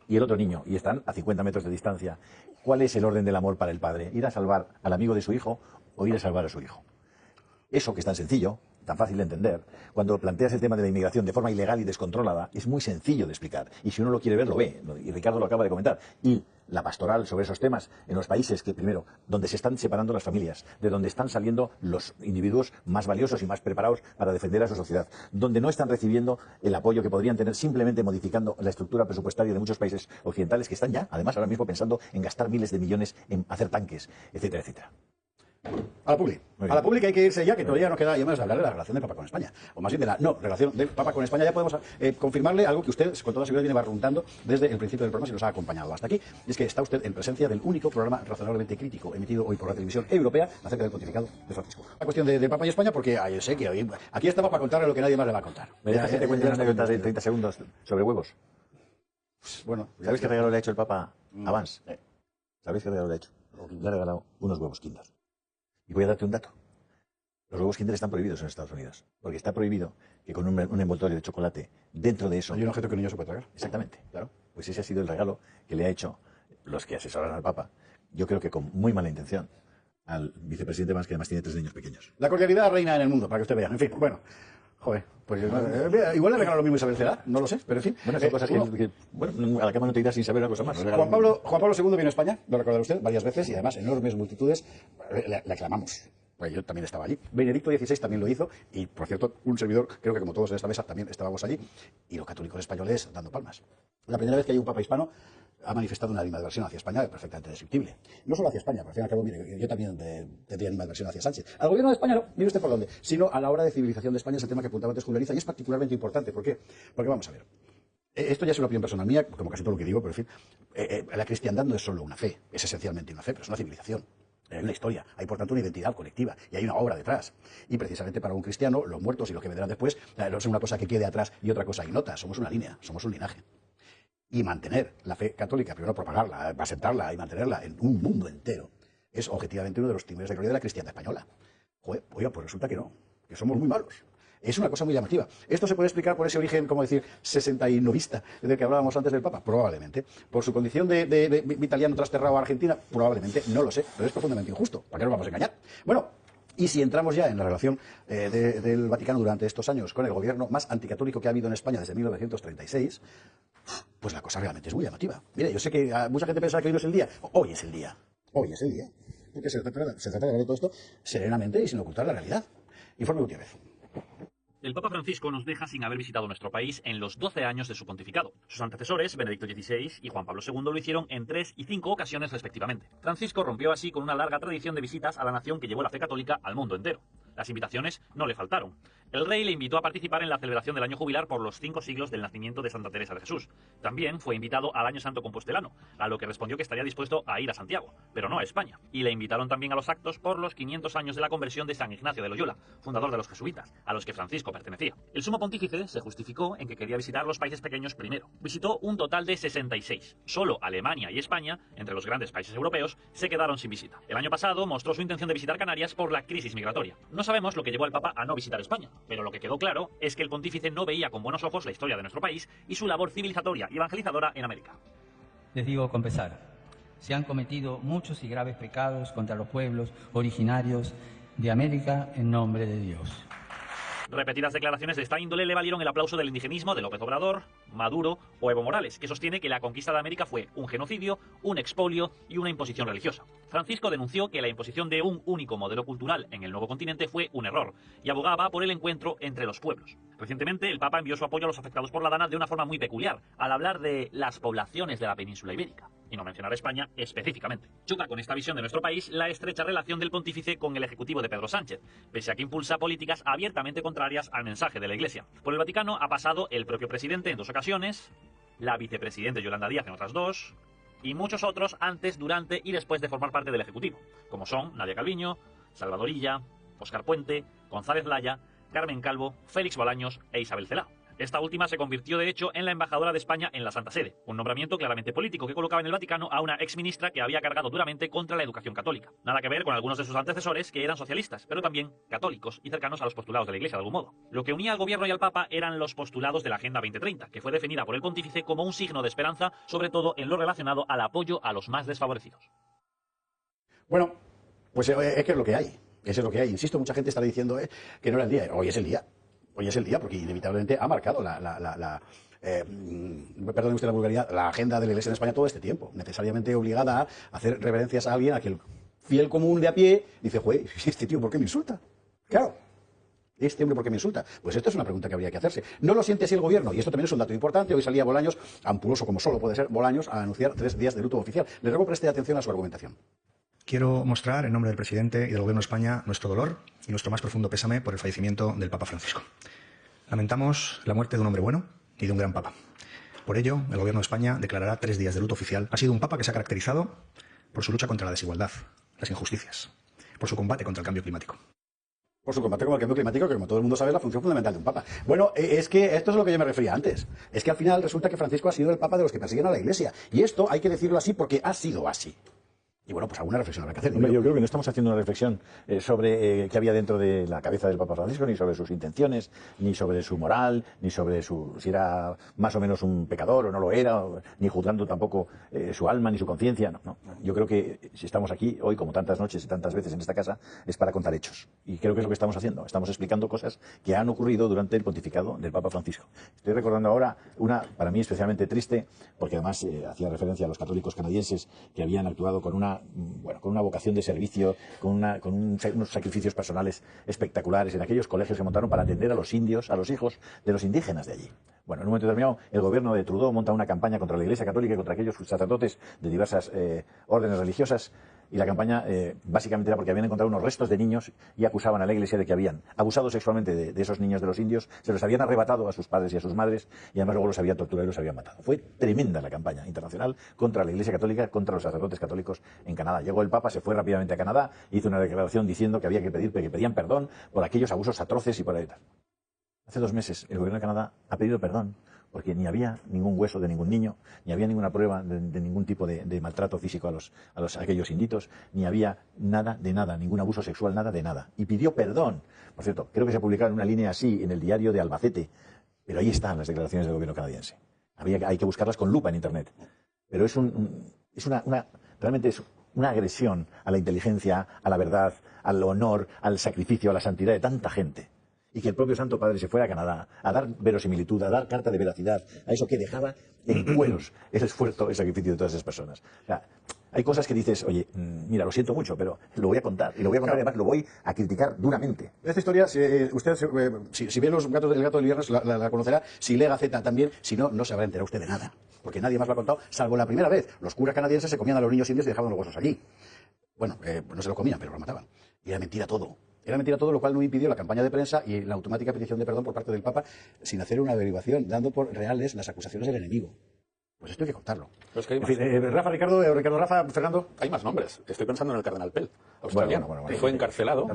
y el otro niño, y están a 50 metros de distancia. ¿Cuál es el orden del amor para el padre? ¿Ir a salvar al amigo de su hijo o ir a salvar a su hijo? Eso que es tan sencillo, tan fácil de entender, cuando planteas el tema de la inmigración de forma ilegal y descontrolada, es muy sencillo de explicar. Y si uno lo quiere ver, lo ve. Y Ricardo lo acaba de comentar. Y la pastoral sobre esos temas en los países que, primero, donde se están separando las familias, de donde están saliendo los individuos más valiosos y más preparados para defender a su sociedad, donde no están recibiendo el apoyo que podrían tener simplemente modificando la estructura presupuestaria de muchos países occidentales que están ya, además, ahora mismo pensando en gastar miles de millones en hacer tanques, etcétera, etcétera. A la publi. A la publi que hay que irse ya, que todavía nos queda más de hablar de la relación del Papa con España. O más bien de la no relación del Papa con España. Ya podemos confirmarle algo que usted con toda seguridad viene barruntando desde el principio del programa, si nos ha acompañado hasta aquí. Y es que está usted en presencia del único programa razonablemente crítico emitido hoy por la televisión europea acerca del pontificado de Francisco. La cuestión de Papa y España, porque yo sé que hoy, aquí estamos para contarle lo que nadie más le va a contar. ¿Me dejas que te cuente una anécdota de 30 segundos sobre huevos? Bueno, ¿Sabéis qué regalo le ha hecho el Papa a Vance? ¿Sabéis qué regalo le ha hecho? Le ha regalado unos huevos Kinder. Y voy a darte un dato. Los huevos Kinder están prohibidos en Estados Unidos, porque está prohibido que con un envoltorio de chocolate, dentro de eso... Hay un objeto que un niño se puede tragar. Exactamente, claro. Pues ese ha sido el regalo que le ha hecho los que asesoran al Papa, yo creo que con muy mala intención, al vicepresidente Vance, que además tiene 3 niños pequeños. La cordialidad reina en el mundo, para que usted vea. En fin, bueno... Joder, pues igual le regaló lo mismo Isabel Cela, no lo sé, pero en fin. Bueno, son cosas que bueno, a la cama no te irás sin saber una cosa más. Juan Pablo II vino a España, lo recordará usted, varias veces, y además enormes multitudes le aclamamos. Pues yo también estaba allí. Benedicto XVI también lo hizo, y por cierto, un servidor, creo que como todos en esta mesa, también estábamos allí, y los católicos españoles dando palmas. La primera vez que hay un papa hispano ha manifestado una animadversión hacia España perfectamente descriptible. No solo hacia España, pero al fin y al cabo, mire, yo también tendría animadversión hacia Sánchez. Al gobierno de España no, mire usted por dónde, sino a la hora de civilización de España, es el tema que apuntaba antes Julián Liza, y es particularmente importante. ¿Por qué? Porque vamos a ver. Esto ya es una opinión personal mía, como casi todo lo que digo, pero en fin, la cristiandad no es solo una fe, es esencialmente una fe, pero es una civilización. Hay una historia, hay por tanto una identidad colectiva y hay una obra detrás. Y precisamente para un cristiano, los muertos y los que vendrán después no es una cosa que quede atrás y otra cosa ignota, somos una línea, somos un linaje. Y mantener la fe católica, primero propagarla, asentarla y mantenerla en un mundo entero, es objetivamente uno de los timores de gloria de la cristiandad española. Joder, oiga, pues resulta que no, que somos muy malos. Es una cosa muy llamativa. ¿Esto se puede explicar por ese origen, como decir, 69ista del que hablábamos antes del Papa? Probablemente. ¿Por su condición de italiano trasterrado a Argentina? Probablemente, no lo sé, pero es profundamente injusto. ¿Para qué nos vamos a engañar? Bueno, y si entramos ya en la relación del Vaticano durante estos años con el gobierno más anticatólico que ha habido en España desde 1936, pues la cosa realmente es muy llamativa. Mire, yo sé que mucha gente piensa que hoy no es el día. Hoy es el día. Hoy es el día. Porque se trata de ver todo esto serenamente y sin ocultar la realidad. Informe Gutiérrez. El Papa Francisco nos deja sin haber visitado nuestro país en los 12 años de su pontificado. Sus antecesores, Benedicto XVI y Juan Pablo II, lo hicieron en 3 y 5 ocasiones respectivamente. Francisco rompió así con una larga tradición de visitas a la nación que llevó la fe católica al mundo entero. Las invitaciones no le faltaron. El rey le invitó a participar en la celebración del año jubilar por los 5 siglos del nacimiento de Santa Teresa de Jesús. También fue invitado al Año Santo Compostelano, a lo que respondió que estaría dispuesto a ir a Santiago, pero no a España. Y le invitaron también a los actos por los 500 años de la conversión de San Ignacio de Loyola, fundador de los jesuitas, a los que Francisco pertenecía. El sumo pontífice se justificó en que quería visitar los países pequeños primero. Visitó un total de 66. Solo Alemania y España, entre los grandes países europeos, se quedaron sin visita. El año pasado mostró su intención de visitar Canarias por la crisis migratoria. No sabemos lo que llevó al Papa a no visitar España, pero lo que quedó claro es que el pontífice no veía con buenos ojos la historia de nuestro país y su labor civilizatoria y evangelizadora en América. Les digo con pesar, se han cometido muchos y graves pecados contra los pueblos originarios de América en nombre de Dios. Repetidas declaraciones de esta índole le valieron el aplauso del indigenismo de López Obrador, Maduro o Evo Morales, que sostiene que la conquista de América fue un genocidio, un expolio y una imposición religiosa. Francisco denunció que la imposición de un único modelo cultural en el nuevo continente fue un error y abogaba por el encuentro entre los pueblos. Recientemente, el Papa envió su apoyo a los afectados por la Dana de una forma muy peculiar, al hablar de las poblaciones de la península ibérica, y no mencionar a España específicamente. Choca con esta visión de nuestro país la estrecha relación del pontífice con el ejecutivo de Pedro Sánchez, pese a que impulsa políticas abiertamente contrarias al mensaje de la Iglesia. Por el Vaticano ha pasado el propio presidente en 2 ocasiones, la vicepresidenta Yolanda Díaz en otras 2, y muchos otros antes, durante y después de formar parte del Ejecutivo, como son Nadia Calviño, Salvador Illa, Óscar Puente, González Laya, Carmen Calvo, Félix Bolaños e Isabel Cela. Esta última se convirtió, de hecho, en la embajadora de España en la Santa Sede, un nombramiento claramente político que colocaba en el Vaticano a una exministra que había cargado duramente contra la educación católica. Nada que ver con algunos de sus antecesores que eran socialistas, pero también católicos y cercanos a los postulados de la Iglesia de algún modo. Lo que unía al gobierno y al Papa eran los postulados de la Agenda 2030, que fue definida por el pontífice como un signo de esperanza, sobre todo en lo relacionado al apoyo a los más desfavorecidos. Bueno, pues es que es lo que hay. Eso es lo que hay. Insisto, mucha gente está diciendo que no era el día. Hoy es el día. Hoy es el día porque inevitablemente ha marcado perdone usted la vulgaridad, la agenda de la Iglesia en España todo este tiempo, necesariamente obligada a hacer reverencias a alguien a que el fiel común de a pie dice, joder, este tío, ¿por qué me insulta? Claro, este hombre, ¿por qué me insulta? Pues esto es una pregunta que habría que hacerse. ¿No lo siente así el gobierno? Y esto también es un dato importante. Hoy salía Bolaños, ampuloso como solo puede ser Bolaños, a anunciar 3 días de luto oficial. Le ruego preste atención a su argumentación. Quiero mostrar, en nombre del presidente y del Gobierno de España, nuestro dolor y nuestro más profundo pésame por el fallecimiento del Papa Francisco. Lamentamos la muerte de un hombre bueno y de un gran Papa. Por ello, el Gobierno de España declarará 3 días de luto oficial. Ha sido un Papa que se ha caracterizado por su lucha contra la desigualdad, las injusticias, por su combate contra el cambio climático. Por su combate con el cambio climático, que como todo el mundo sabe es la función fundamental de un papa. Bueno, es que esto es lo que yo me refería antes. Es que al final resulta que Francisco ha sido el papa de los que persiguen a la Iglesia. Y esto hay que decirlo así porque ha sido así. Y bueno, pues alguna reflexión habrá que hacer. Hombre, yo creo que no estamos haciendo una reflexión sobre qué había dentro de la cabeza del Papa Francisco, ni sobre sus intenciones, ni sobre su moral, ni sobre si era más o menos un pecador o no lo era, ni juzgando tampoco su alma ni su conciencia. No. Yo creo que si estamos aquí hoy, como tantas noches y tantas veces en esta casa, es para contar hechos. Y creo que es lo que estamos haciendo. Estamos explicando cosas que han ocurrido durante el pontificado del Papa Francisco. Estoy recordando ahora una, para mí especialmente triste, porque además hacía referencia a los católicos canadienses que habían actuado con una vocación de servicio, unos sacrificios personales espectaculares en aquellos colegios que montaron para atender a los indios, a los hijos de los indígenas de allí. Bueno, en un momento determinado, el gobierno de Trudeau monta una campaña contra la Iglesia Católica y contra aquellos sacerdotes de diversas órdenes religiosas, y la campaña básicamente era porque habían encontrado unos restos de niños y acusaban a la Iglesia de que habían abusado sexualmente de esos niños de los indios, se los habían arrebatado a sus padres y a sus madres, y además luego los habían torturado y los habían matado. Fue tremenda la campaña internacional contra la Iglesia Católica, contra los sacerdotes católicos en Canadá. Llegó el Papa, se fue rápidamente a Canadá, hizo una declaración diciendo que había que pedían perdón por aquellos abusos atroces y por ahí tal. Hace 2 meses el gobierno de Canadá ha pedido perdón porque ni había ningún hueso de ningún niño, ni había ninguna prueba de ningún tipo de maltrato físico a aquellos inditos, ni había nada de nada, ningún abuso sexual, nada de nada. Y pidió perdón. Por cierto, creo que se publicaron una línea así en el diario de Albacete, pero ahí están las declaraciones del gobierno canadiense. Hay que buscarlas con lupa en Internet. Pero realmente es una agresión a la inteligencia, a la verdad, al honor, al sacrificio, a la santidad de tanta gente. Y que el propio Santo Padre se fuera a Canadá a dar verosimilitud, a dar carta de veracidad, a eso que dejaba en cueros el esfuerzo, el sacrificio de todas esas personas. O sea, hay cosas que dices, oye, mira, lo siento mucho, pero lo voy a contar. Y lo voy a contar, además lo voy a criticar duramente. Esta historia, si ve el gato del viernes, la conocerá. Si lee Gaceta también, si no, no se habrá enterado usted de nada. Porque nadie más lo ha contado, salvo la primera vez. Los curas canadienses se comían a los niños indios y dejaban los huesos allí. Bueno, no se lo comían, pero lo mataban. Y era mentira todo. Era mentira todo, lo cual no impidió la campaña de prensa y la automática petición de perdón por parte del Papa sin hacer una derivación, dando por reales las acusaciones del enemigo. Pues esto hay que contarlo. Pero es que hay en fin, Rafa, Rafa, Fernando. Hay más nombres. Estoy pensando en el cardenal Pell, australiano, que fue encarcelado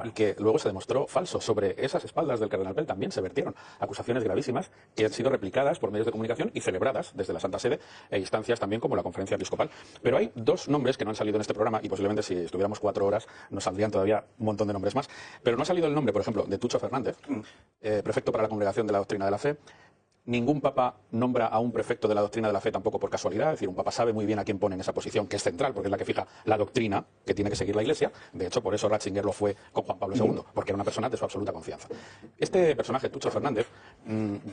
y que luego se demostró falso. Sobre esas espaldas del cardenal Pell también se vertieron acusaciones gravísimas que han sido replicadas por medios de comunicación y celebradas desde la Santa Sede e instancias también como la Conferencia Episcopal. Pero hay 2 nombres que no han salido en este programa y posiblemente si estuviéramos 4 horas nos saldrían todavía un montón de nombres más. Pero no ha salido el nombre, por ejemplo, de Tucho Fernández, prefecto para la Congregación de la Doctrina de la Fe. Ningún papa nombra a un prefecto de la doctrina de la fe tampoco por casualidad. Es decir, un papa sabe muy bien a quién pone en esa posición, que es central, porque es la que fija la doctrina que tiene que seguir la Iglesia. De hecho, por eso Ratzinger lo fue con Juan Pablo II, porque era una persona de su absoluta confianza. Este personaje, Tucho Fernández,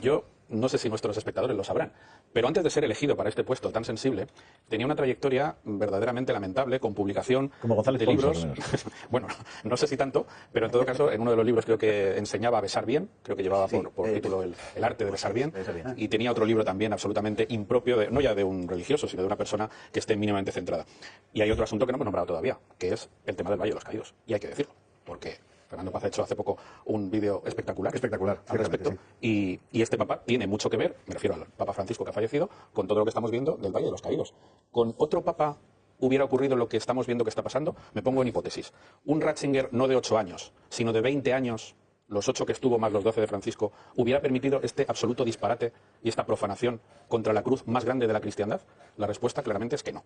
yo no sé si nuestros espectadores lo sabrán, pero antes de ser elegido para este puesto tan sensible, tenía una trayectoria verdaderamente lamentable, con publicación de libros. Bueno, no sé si tanto, pero en todo caso, en uno de los libros creo que enseñaba a besar bien, creo que llevaba por título el arte de besar bien. Y tenía otro libro también absolutamente impropio, no ya de un religioso, sino de una persona que esté mínimamente centrada. Y hay otro asunto que no hemos nombrado todavía, que es el tema del Valle de los Caídos. Y hay que decirlo, porque Fernando Paz ha hecho hace poco un vídeo espectacular al respecto. Sí. Y este papa tiene mucho que ver, me refiero al Papa Francisco que ha fallecido, con todo lo que estamos viendo del Valle de los Caídos. Con otro papa hubiera ocurrido lo que estamos viendo que está pasando. Me pongo en hipótesis. Un Ratzinger no de 8 años, sino de 20 años, los 8 que estuvo más los 12 de Francisco, ¿hubiera permitido este absoluto disparate y esta profanación contra la cruz más grande de la cristiandad? La respuesta claramente es que no.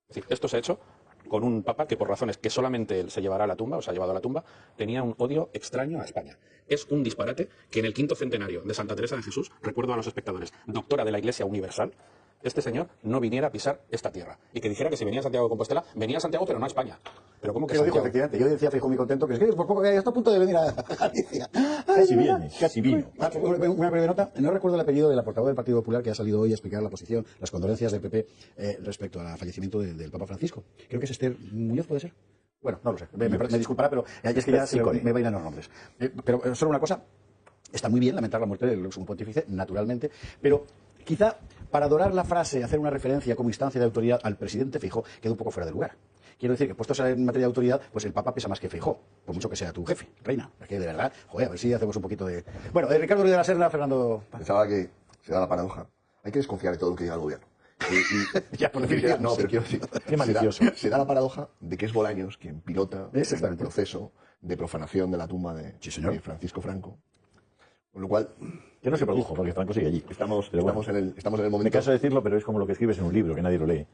Es decir, esto se ha hecho con un papa que por razones que solamente él se llevará a la tumba, o se ha llevado a la tumba, tenía un odio extraño a España. Es un disparate que en el 5º centenario de Santa Teresa de Jesús, recuerdo a los espectadores, doctora de la Iglesia Universal, este señor no viniera a pisar esta tierra. Y que dijera que si venía a Santiago de Compostela, venía a Santiago pero no a España. Pero ¿cómo que Santiago? Lo dijo, efectivamente. Yo decía, fijo, muy contento, que es que por poco que está a punto de venir a Galicia. Casi vino. Una breve nota. No recuerdo el apellido de la portavoz del Partido Popular que ha salido hoy a explicar la posición, las condolencias del PP respecto al fallecimiento del Papa Francisco. Creo que es Esther Muñoz, ¿puede ser? Bueno, no lo sé. Me disculpará, pero es que ya me bailan los nombres. Pero solo una cosa. Está muy bien lamentar la muerte del sumo pontífice, naturalmente, pero quizá para adorar la frase, hacer una referencia como instancia de autoridad al presidente Feijóo, queda un poco fuera de lugar. Quiero decir que puestos en materia de autoridad, pues el Papa pesa más que Feijóo, por mucho que sea tu jefe, reina. Es que de verdad, joder, a ver si hacemos un poquito de... Bueno, Ricardo Ruiz de la Serna, Fernando... Pensaba que se da la paradoja. Hay que desconfiar de todo lo que diga el gobierno. Ya, por definición. No, pero quiero decir, Qué malicioso. se da la paradoja de que es Bolaños quien pilota el proceso de profanación de la tumba de Francisco Franco. Con lo cual... Que no se produjo, porque Franco sigue allí. Estamos en el momento... Me canso de decirlo, pero es como lo que escribes en un libro, que nadie lo lee.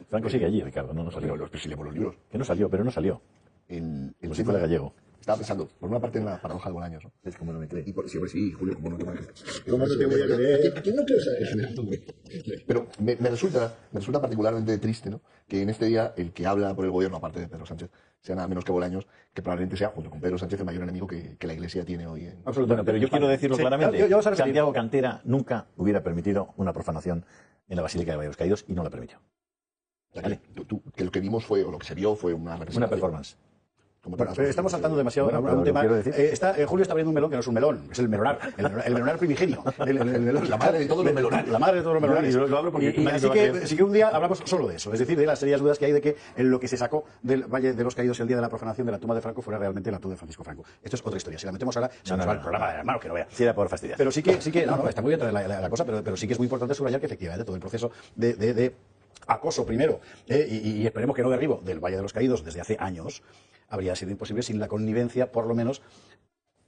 Franco sigue allí, Ricardo, no salió. Pero si leemos los libros. Que no salió, pero no salió. Como si fuera gallego. Estaba pensando, por una parte, en la paradoja de Bolaños, ¿no? Es como no me cree. Sí, Julio, como no te voy a creer. ¿Cómo no te voy a creer? ¿A quién no crees Pero me resulta particularmente triste, ¿no? Que en este día el que habla por el gobierno, aparte de Pedro Sánchez, sea nada menos que Bolaños, que probablemente sea, junto con Pedro Sánchez, el mayor enemigo que la Iglesia tiene hoy en... Absolutamente, pero yo quiero decirlo claramente. Santiago Cantera nunca hubiera permitido una profanación en la Basílica de Valle de los Caídos y no la permitió. ¿Vale? Que lo que vimos fue, o lo que se vio fue una performance. Bueno, pero estamos saltando demasiado a un tema. Julio está abriendo un melón que no es un melón, es el melonar, el melonar primigenio. La madre de todos los melonares. La madre de todos los melonares. Lo hablo porque así que un día hablamos solo de eso, es decir, de las serias dudas que hay de que lo que se sacó del Valle de los Caídos el día de la profanación de la tumba de Franco fuera realmente la tumba de Francisco Franco. Esto es otra historia. Si la metemos ahora, se nos va el programa de hermano, que no vea. Sí, era por fastidiar. Pero sí que, está muy bien la cosa, pero sí que es muy importante subrayar que efectivamente todo el proceso de acoso primero, y esperemos que no derribo del Valle de los Caídos desde hace años, habría sido imposible sin la connivencia, por lo menos,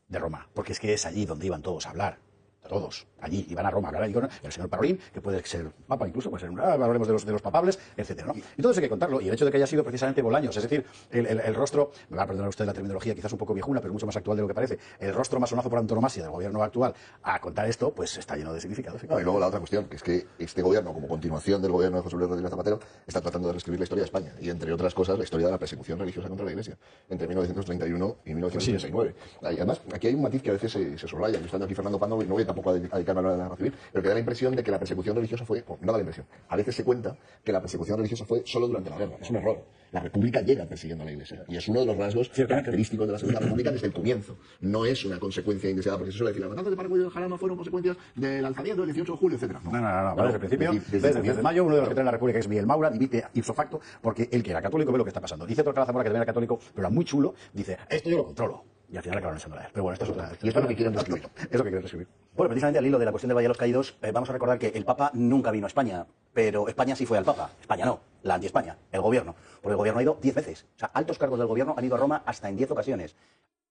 de Roma. Porque es que es allí donde iban todos a hablar. Todos. Allí iban a Roma a hablar allí con el señor Parolín, que puede ser papa, incluso puede ser hablaremos de los papables, etcétera, ¿no? Y todo eso hay que contarlo. Y el hecho de que haya sido precisamente Bolaños, es decir, el rostro, me va a perdonar usted la terminología quizás un poco viejuna, pero mucho más actual de lo que parece, el rostro masonazo por antonomasia del gobierno actual a contar esto, pues está lleno de significados. No, y luego la otra cuestión, que es que este gobierno, como continuación del gobierno de José Luis Rodríguez Zapatero, está tratando de reescribir la historia de España. Y entre otras cosas, la historia de la persecución religiosa contra la Iglesia, entre 1931 y 1939. Además, aquí hay un matiz que a veces se soslaya. Yo estando aquí Fernando Pando, y no voy tampoco a dedicarme a la civil, pero que da la impresión de que la persecución religiosa fue, no da la impresión, a veces se cuenta que la persecución religiosa fue solo durante la guerra. Es un error. La República llega persiguiendo a la Iglesia y es uno de los rasgos característicos de la Segunda República desde el comienzo. No es una consecuencia indeseada, porque se suele decir, las matanzas de Paraguay y del Jarama fueron consecuencias del alzamiento del 18 de julio, etc. No, desde el principio, desde mayo, uno de los que trae la República, que es Miguel Maura, dimite ipso facto, porque él que era católico ve lo que está pasando. Dice Torcala Zamora, que también era católico, pero era muy chulo, dice, esto yo lo controlo. Y al final acabaron siendo él. Pero bueno, esto es otra. Y esto es lo que quieren describir. Es lo que quieren describir. Bueno, precisamente al hilo de la cuestión del Valle de los Caídos, vamos a recordar que el Papa nunca vino a España, pero España sí fue al Papa. España no, la anti-España, el gobierno. Porque el gobierno ha ido 10 veces. O sea, altos cargos del gobierno han ido a Roma hasta en 10 ocasiones.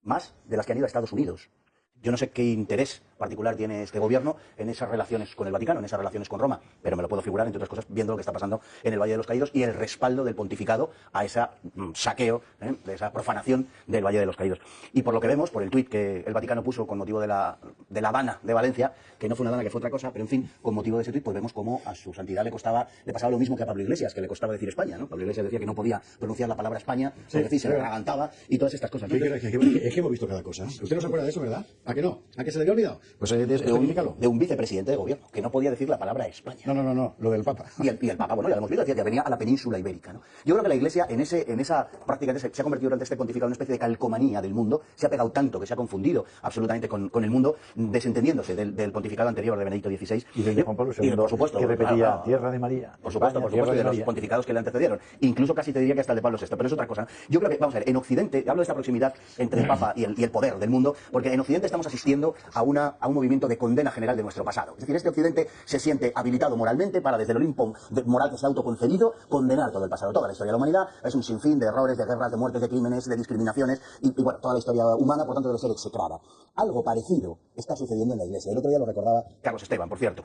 Más de las que han ido a Estados Unidos. Yo no sé qué interés particular tiene este gobierno en esas relaciones con el Vaticano, en esas relaciones con Roma, pero me lo puedo figurar, entre otras cosas, viendo lo que está pasando en el Valle de los Caídos y el respaldo del pontificado a ese saqueo, de esa profanación del Valle de los Caídos. Y por lo que vemos, por el tuit que el Vaticano puso con motivo de la Dana de Valencia, que no fue una Dana, que fue otra cosa, pero en fin, con motivo de ese tuit, pues vemos cómo a su santidad le pasaba lo mismo que a Pablo Iglesias, que le costaba decir España, ¿no? Pablo Iglesias decía que no podía pronunciar la palabra España, porque se le atragantaba y todas estas cosas. Es que hemos visto cada cosa. ¿Usted no se acuerda de eso, verdad? ¿A que no? ¿A que se le había olvidado? Pues de un vicepresidente de gobierno, que no podía decir la palabra España. No, lo del Papa. Y el Papa, bueno, ya lo hemos visto, decía que venía a la península ibérica, ¿no? Yo creo que la Iglesia en esa práctica se ha convertido durante este pontificado en una especie de calcomanía del mundo, se ha pegado tanto que se ha confundido absolutamente con el mundo, desentendiéndose del pontificado anterior de Benedicto XVI. Y de Juan Pablo II, por supuesto, que repetía Tierra de María. Por supuesto, y de los pontificados que le antecedieron. Incluso casi te diría que hasta el de Pablo VI, pero es otra cosa. Yo creo que, vamos a ver, en Occidente, hablo de esta proximidad entre el Papa y el poder del mundo, porque en Occidente estamos asistiendo a un movimiento de condena general de nuestro pasado. Es decir, este Occidente se siente habilitado moralmente para, desde el Olimpo moral que se ha autoconcedido, condenar todo el pasado, toda la historia de la humanidad. Es un sinfín de errores, de guerras, de muertes, de crímenes, de discriminaciones y bueno, toda la historia humana, por tanto, debe ser execrada. Algo parecido está sucediendo en la Iglesia. El otro día lo recordaba Carlos Esteban, por cierto.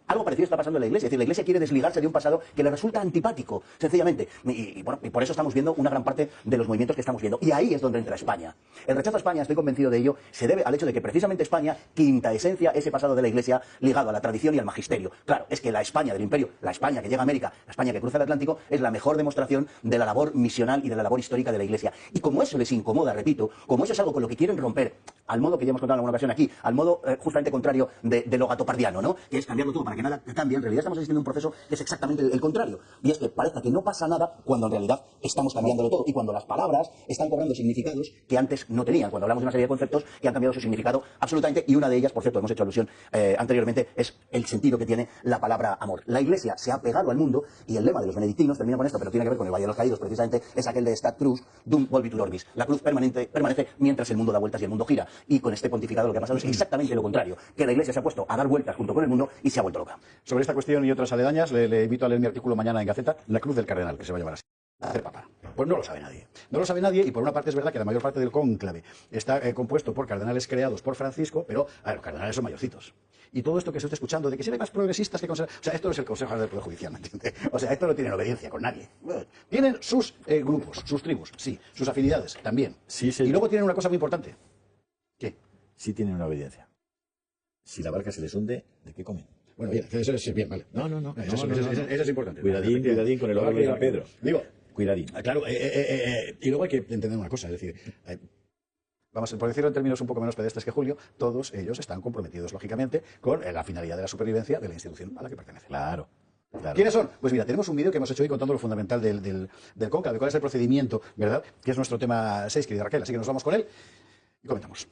Algo parecido está pasando en la Iglesia. Es decir, la Iglesia quiere desligarse de un pasado que le resulta antipático, sencillamente. Y por eso estamos viendo una gran parte de los movimientos que estamos viendo. Y ahí es donde entra España. El rechazo a España, estoy convencido de ello, se debe al hecho de que precisamente España, quinta esencia, ese pasado de la Iglesia ligado a la tradición y al magisterio. Claro, es que la España del Imperio, la España que llega a América, la España que cruza el Atlántico, es la mejor demostración de la labor misional y de la labor histórica de la Iglesia. Y como eso les incomoda, repito, como eso es algo con lo que quieren romper al modo que ya hemos contado en alguna ocasión aquí, al modo justamente contrario de lo gatopardiano, ¿no? Que es cambiarlo todo para que nada cambie. En realidad estamos asistiendo a un proceso que es exactamente el contrario. Y es que parezca que no pasa nada cuando en realidad estamos cambiándolo todo. Y cuando las palabras están cobrando significados que antes no tenían. Cuando hablamos de una serie de conceptos que han cambiado su significado absolutamente. Y una de ellas, por cierto, hemos hecho alusión anteriormente, es el sentido que tiene la palabra amor. La Iglesia se ha pegado al mundo y el lema de los benedictinos, termino con esto, pero tiene que ver con el Valle de los Caídos, precisamente, es aquel de Stat Cruz, Dum Volvitur Orbis. La cruz permanece mientras el mundo da vueltas y el mundo gira. Y con este pontificado lo que ha pasado es exactamente lo contrario, que la Iglesia se ha puesto a dar vueltas junto con el mundo y se ha vuelto loca. Sobre esta cuestión y otras aledañas, le invito a leer mi artículo mañana en Gaceta, La cruz del cardenal, que se va a llevar así. Hacer papa. Pues no lo sabe nadie. No lo sabe nadie y por una parte es verdad que la mayor parte del cónclave está compuesto por cardenales creados por Francisco, pero los cardenales son mayorcitos. Y todo esto que se está escuchando de que si hay más progresistas que conservadores, o sea, esto no es el Consejo del Poder Judicial, ¿me entiende? O sea, esto no tienen obediencia con nadie. Tienen sus grupos, sus tribus, sí, sus afinidades también. Sí, sí. Y luego tienen una cosa muy importante. ¿Qué? Sí tienen una obediencia. Si la barca se les hunde, ¿de qué comen? Bueno, bien, eso es bien, vale. No. Eso es importante. Cuidadín con el oro de San Pedro. Digo, cuidadín. Claro, y luego hay que entender una cosa, es decir, vamos, por decirlo en términos un poco menos pedestres que Julio, todos ellos están comprometidos, lógicamente, con la finalidad de la supervivencia de la institución a la que pertenecen. Claro. ¿Quiénes son? Pues mira, tenemos un vídeo que hemos hecho hoy contando lo fundamental del cónclave, cuál es el procedimiento, ¿verdad? Que es nuestro tema 6, querida Raquel, así que nos vamos con él y comentamos.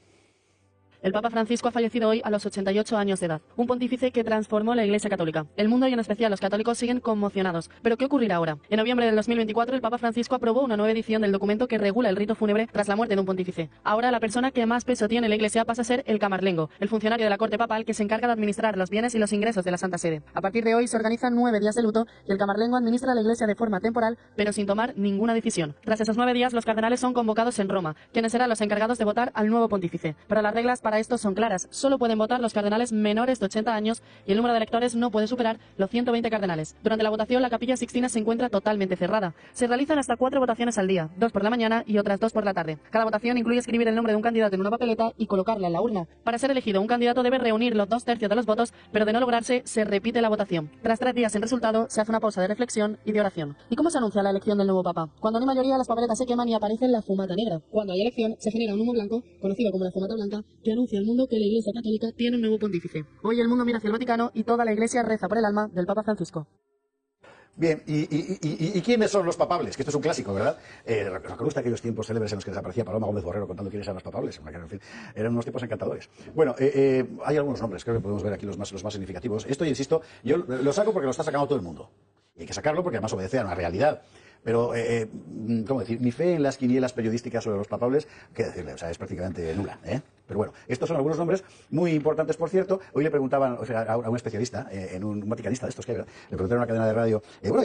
El Papa Francisco ha fallecido hoy a los 88 años de edad, un pontífice que transformó la Iglesia Católica. El mundo y en especial los católicos siguen conmocionados. ¿Pero qué ocurrirá ahora? En noviembre del 2024 el Papa Francisco aprobó una nueva edición del documento que regula el rito fúnebre tras la muerte de un pontífice. Ahora la persona que más peso tiene en la Iglesia pasa a ser el camarlengo, el funcionario de la corte papal que se encarga de administrar los bienes y los ingresos de la Santa Sede. A partir de hoy se organizan 9 días de luto y el camarlengo administra la Iglesia de forma temporal, pero sin tomar ninguna decisión. Tras esos 9 días los cardenales son convocados en Roma, quienes serán los encargados de votar al nuevo pontífice. Pero las reglas para esto son claras. Solo pueden votar los cardenales menores de 80 años y el número de electores no puede superar los 120 cardenales. Durante la votación, la Capilla Sixtina se encuentra totalmente cerrada. Se realizan hasta 4 votaciones al día, 2 por la mañana y otras 2 por la tarde. Cada votación incluye escribir el nombre de un candidato en una papeleta y colocarla en la urna. Para ser elegido, un candidato debe reunir los 2/3 de los votos, pero de no lograrse, se repite la votación. Tras 3 días sin resultado, se hace una pausa de reflexión y de oración. ¿Y cómo se anuncia la elección del nuevo Papa? Cuando no hay mayoría, las papeletas se queman y aparece la fumata negra. Cuando hay elección, se genera un humo blanco, conocido como la fumata blanca, que anuncia al mundo que la Iglesia Católica tiene un nuevo pontífice. Hoy el mundo mira hacia el Vaticano y toda la Iglesia reza por el alma del Papa Francisco. Bien, ¿y quiénes son los papables? Que esto es un clásico, ¿verdad? Recuerda aquellos tiempos célebres en los que desaparecía Paloma Gómez Borrero contando quiénes eran los papables. En fin, eran unos tipos encantadores. Bueno, hay algunos nombres, creo que podemos ver aquí los más significativos. Esto, insisto, yo lo saco porque lo está sacando todo el mundo. Y hay que sacarlo porque además obedece a una realidad. Pero, ¿cómo decir? Mi fe en las quinielas periodísticas sobre los papables, qué decirle, o sea, es prácticamente nula, ¿eh? Pero bueno, estos son algunos nombres muy importantes, por cierto. Hoy le preguntaban, o sea, a un especialista, un vaticanista de estos que hay, le preguntaron en una cadena de radio, bueno,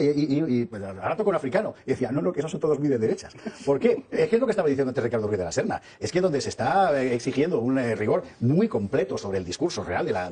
pues, ahora toca un africano. Y decía, no, que esos son todos muy de derechas. ¿Por qué? ¿Qué es lo que estaba diciendo antes Ricardo Ruiz de la Serna? Es que donde se está exigiendo un rigor muy completo sobre el discurso real de la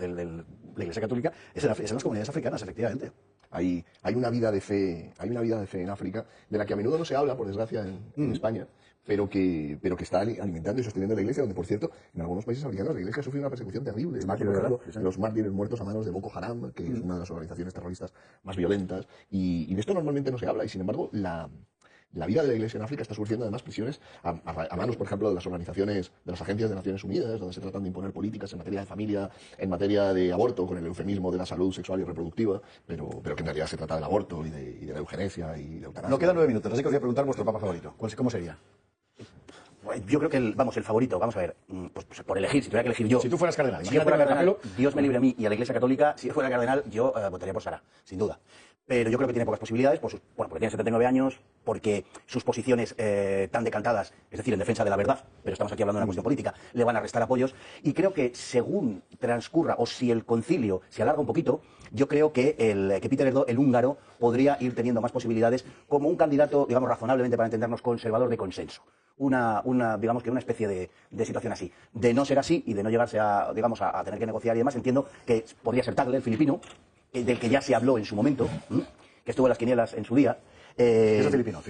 Iglesia Católica es en las comunidades africanas, efectivamente. Hay una vida de fe en África, de la que a menudo no se habla, por desgracia, en España, pero que está alimentando y sosteniendo la Iglesia, donde, por cierto, en algunos países africanos la Iglesia ha sufrido una persecución terrible. Por ejemplo, los mártires muertos a manos de Boko Haram, que es una de las organizaciones terroristas más violentas, y de esto normalmente no se habla, y sin embargo, la vida de la Iglesia en África está sufriendo además prisiones a manos, por ejemplo, de las organizaciones, de las agencias de Naciones Unidas, donde se tratan de imponer políticas en materia de familia, en materia de aborto, con el eufemismo de la salud sexual y reproductiva, pero que en realidad se trata del aborto y de la eugenesia y de eutanasia. No quedan 9 minutos, así que os voy a preguntar vuestro papa favorito. ¿Cómo sería? Yo creo que el favorito, vamos a ver, pues por elegir, si tuviera que elegir yo. Si tú fueras cardenal, si yo fuera cardenal, Dios me libre a mí y a la Iglesia Católica, si yo fuera cardenal, yo votaría por Sara, sin duda. Pero yo creo que tiene pocas posibilidades, porque tiene 79 años, porque sus posiciones tan decantadas, es decir, en defensa de la verdad, pero estamos aquí hablando de una cuestión política, le van a restar apoyos. Y creo que según transcurra, o si el concilio se alarga un poquito, yo creo que Peter Erdo, el húngaro, podría ir teniendo más posibilidades como un candidato, digamos, razonablemente para entendernos, conservador de consenso. Digamos que una especie de situación así. De no ser así y de no llegarse a tener que negociar y demás, entiendo que podría ser Tagle, el filipino, del que ya se habló en su momento, que estuvo en las quinielas en su día. Es el filipino.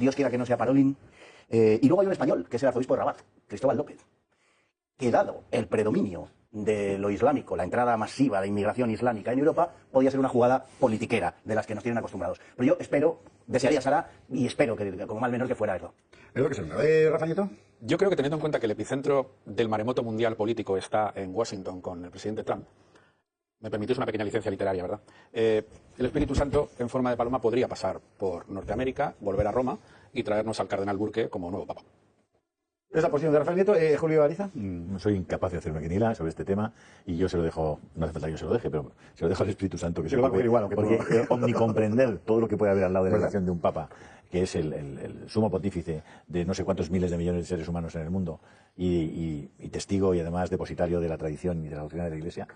Dios quiera que no sea Parolín. Y luego hay un español, que es el arzobispo de Rabat, Cristóbal López, que dado el predominio de lo islámico, la entrada masiva de inmigración islámica en Europa, podía ser una jugada politiquera de las que nos tienen acostumbrados. Pero yo espero, desearía, Sara, y espero que como mal menor que fuera eso. ¿Es lo que se Rafa Nieto? Yo creo que teniendo en cuenta que el epicentro del maremoto mundial político está en Washington con el presidente Trump, me permitís una pequeña licencia literaria, ¿verdad? El Espíritu Santo en forma de paloma podría pasar por Norteamérica, volver a Roma y traernos al cardenal Burke como nuevo papa. ¿Es la posición de Rafael Nieto? Julio Ariza. Soy incapaz de hacer una quiniela sobre este tema y yo se lo dejo, no hace falta que yo se lo deje, pero se lo dejo al Espíritu Santo que se lo ocupe, igual, porque omnicomprender todo lo que puede haber al lado de la elección de un papa, que es el sumo pontífice de no sé cuántos miles de millones de seres humanos en el mundo y testigo y además depositario de la tradición y de la doctrina de la Iglesia,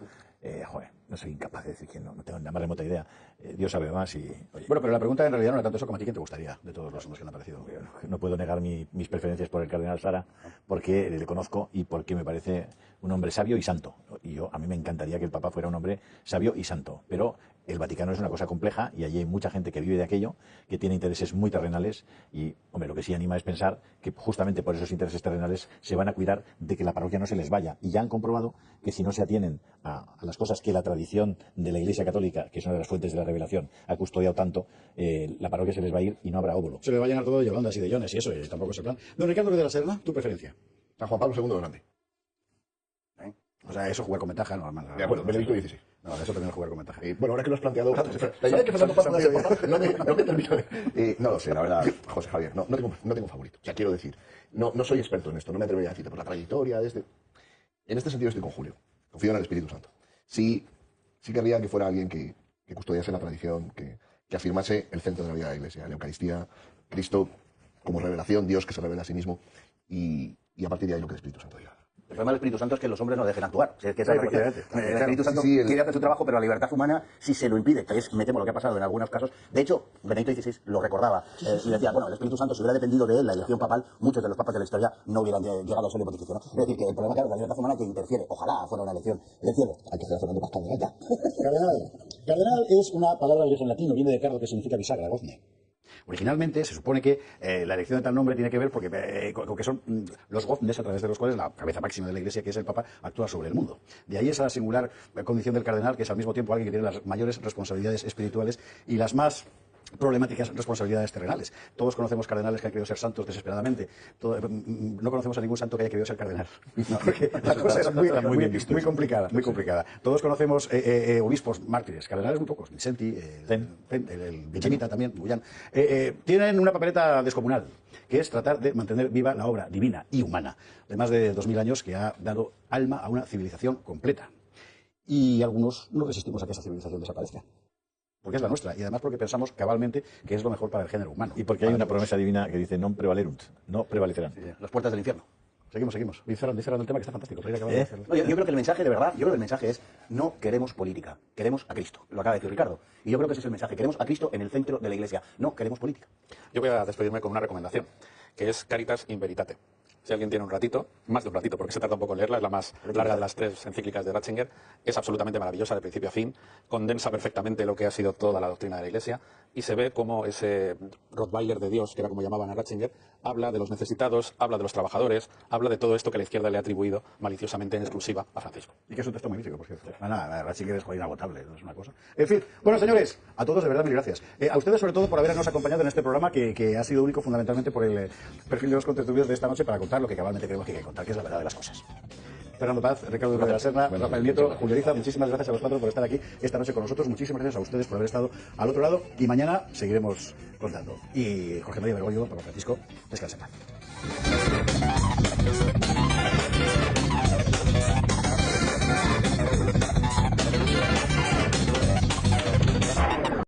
no soy incapaz de decir quién, no tengo la más remota idea. Dios sabe más y... Oye, bueno, pero la pregunta en realidad no era tanto eso como a ti quién te gustaría de todos los hombres que han aparecido. No puedo negar mis preferencias por el cardenal Sara porque le conozco y porque me parece un hombre sabio y santo. Y a mí me encantaría que el Papa fuera un hombre sabio y santo, pero el Vaticano es una cosa compleja y allí hay mucha gente que vive de aquello, que tiene intereses muy terrenales y, hombre, lo que sí anima es pensar que justamente por esos intereses terrenales se van a cuidar de que la parroquia no se les vaya. Y ya han comprobado que si no se atienen a las cosas que la tradición de la Iglesia Católica, que es una de las fuentes de la revelación, ha custodiado tanto, la parroquia se les va a ir y no habrá óvulo. Se les va a llenar todo de yolandas y de yones y eso, y tampoco es el plan. Don Ricardo de la Serna, ¿tu preferencia? San Juan Pablo II Grande. O sea, eso jugar con ventaja, normal. De acuerdo, Benedicto XVI. No, eso también jugar con ventaja. Bueno, ahora que lo has planteado, la idea es que Fernando Paz puede ser papá, no me termino no lo sé, la verdad, José Javier, no tengo favorito. O sea, quiero decir, no soy experto en esto, no me atrevería a decirte por la trayectoria de este. En este sentido estoy con Julio, confío en el Espíritu Santo. Sí querría que fuera alguien que custodiase la tradición, que afirmase el centro de la vida de la Iglesia, la Eucaristía, Cristo como revelación, Dios que se revela a sí mismo, y a partir de ahí lo que el Espíritu Santo diga. El problema del Espíritu Santo es que los hombres no dejen actuar. O sea, es que el Espíritu Santo sí, quiere hacer su trabajo, pero la libertad humana sí se lo impide, que es, me temo, lo que ha pasado en algunos casos. De hecho, Benedicto XVI lo recordaba y decía, bueno, el Espíritu Santo, si hubiera dependido de él, la elección papal, muchos de los papas de la historia no hubieran llegado a ser pontificio, ¿no? Es decir, que el problema es que la libertad humana que interfiere. Ojalá fuera una elección del cielo. Hay que hacer Fernando Paz Cardenal ya. Cardenal es una palabra de origen latino, viene de cardo, que significa bisagra, gozne. Originalmente se supone que la elección de tal nombre tiene que ver porque con que son los goznes a través de los cuales la cabeza máxima de la Iglesia, que es el Papa, actúa sobre el mundo. De ahí esa singular condición del cardenal, que es al mismo tiempo alguien que tiene las mayores responsabilidades espirituales y las más problemáticas responsabilidades terrenales. Todos conocemos cardenales que han querido ser santos desesperadamente. No conocemos a ningún santo que haya querido ser cardenal. No, porque la cosa es muy complicada. Todos conocemos obispos mártires, cardenales muy pocos. Vicenti, el Vicemita también, Bullán. Tienen una papeleta descomunal, que es tratar de mantener viva la obra divina y humana de más de 2000 años que ha dado alma a una civilización completa. Y algunos no resistimos a que esa civilización desaparezca. Porque es la nuestra, y además porque pensamos cabalmente que es lo mejor para el género humano. Y porque hay una promesa divina que dice non prevalerunt, no prevalecerán. Sí, las puertas del infierno. Seguimos. Voy cerrando el tema, que está fantástico. No, yo creo que el mensaje, de verdad, es no queremos política, queremos a Cristo. Lo acaba de decir Ricardo. Y yo creo que ese es el mensaje. Queremos a Cristo en el centro de la Iglesia. No queremos política. Yo voy a despedirme con una recomendación, que es Caritas in Veritate. Si alguien tiene un ratito, más de un ratito, porque se tarda un poco en leerla, es la más larga de las 3 encíclicas de Ratzinger, es absolutamente maravillosa de principio a fin, condensa perfectamente lo que ha sido toda la doctrina de la Iglesia y se ve cómo ese Rottweiler de Dios, que era como llamaban a Ratzinger, habla de los necesitados, habla de los trabajadores, habla de todo esto que la izquierda le ha atribuido maliciosamente en exclusiva a Francisco. Y que es un texto magnífico, por cierto. Ratzinger es inagotable, no es una cosa. En fin, bueno, señores, a todos de verdad mil gracias. A ustedes sobre todo por habernos acompañado en este programa que ha sido único fundamentalmente por el perfil de los contertulios de esta noche para contar lo que cabalmente creemos que hay que contar, que es la verdad de las cosas. Fernando Paz, Ricardo de la Serna, Rafael Nieto, Julio Ariza, muchísimas gracias a los cuatro por estar aquí esta noche con nosotros, muchísimas gracias a ustedes por haber estado al otro lado y mañana seguiremos contando. Y Jorge María Bergoglio, Papa Francisco, descansa en paz.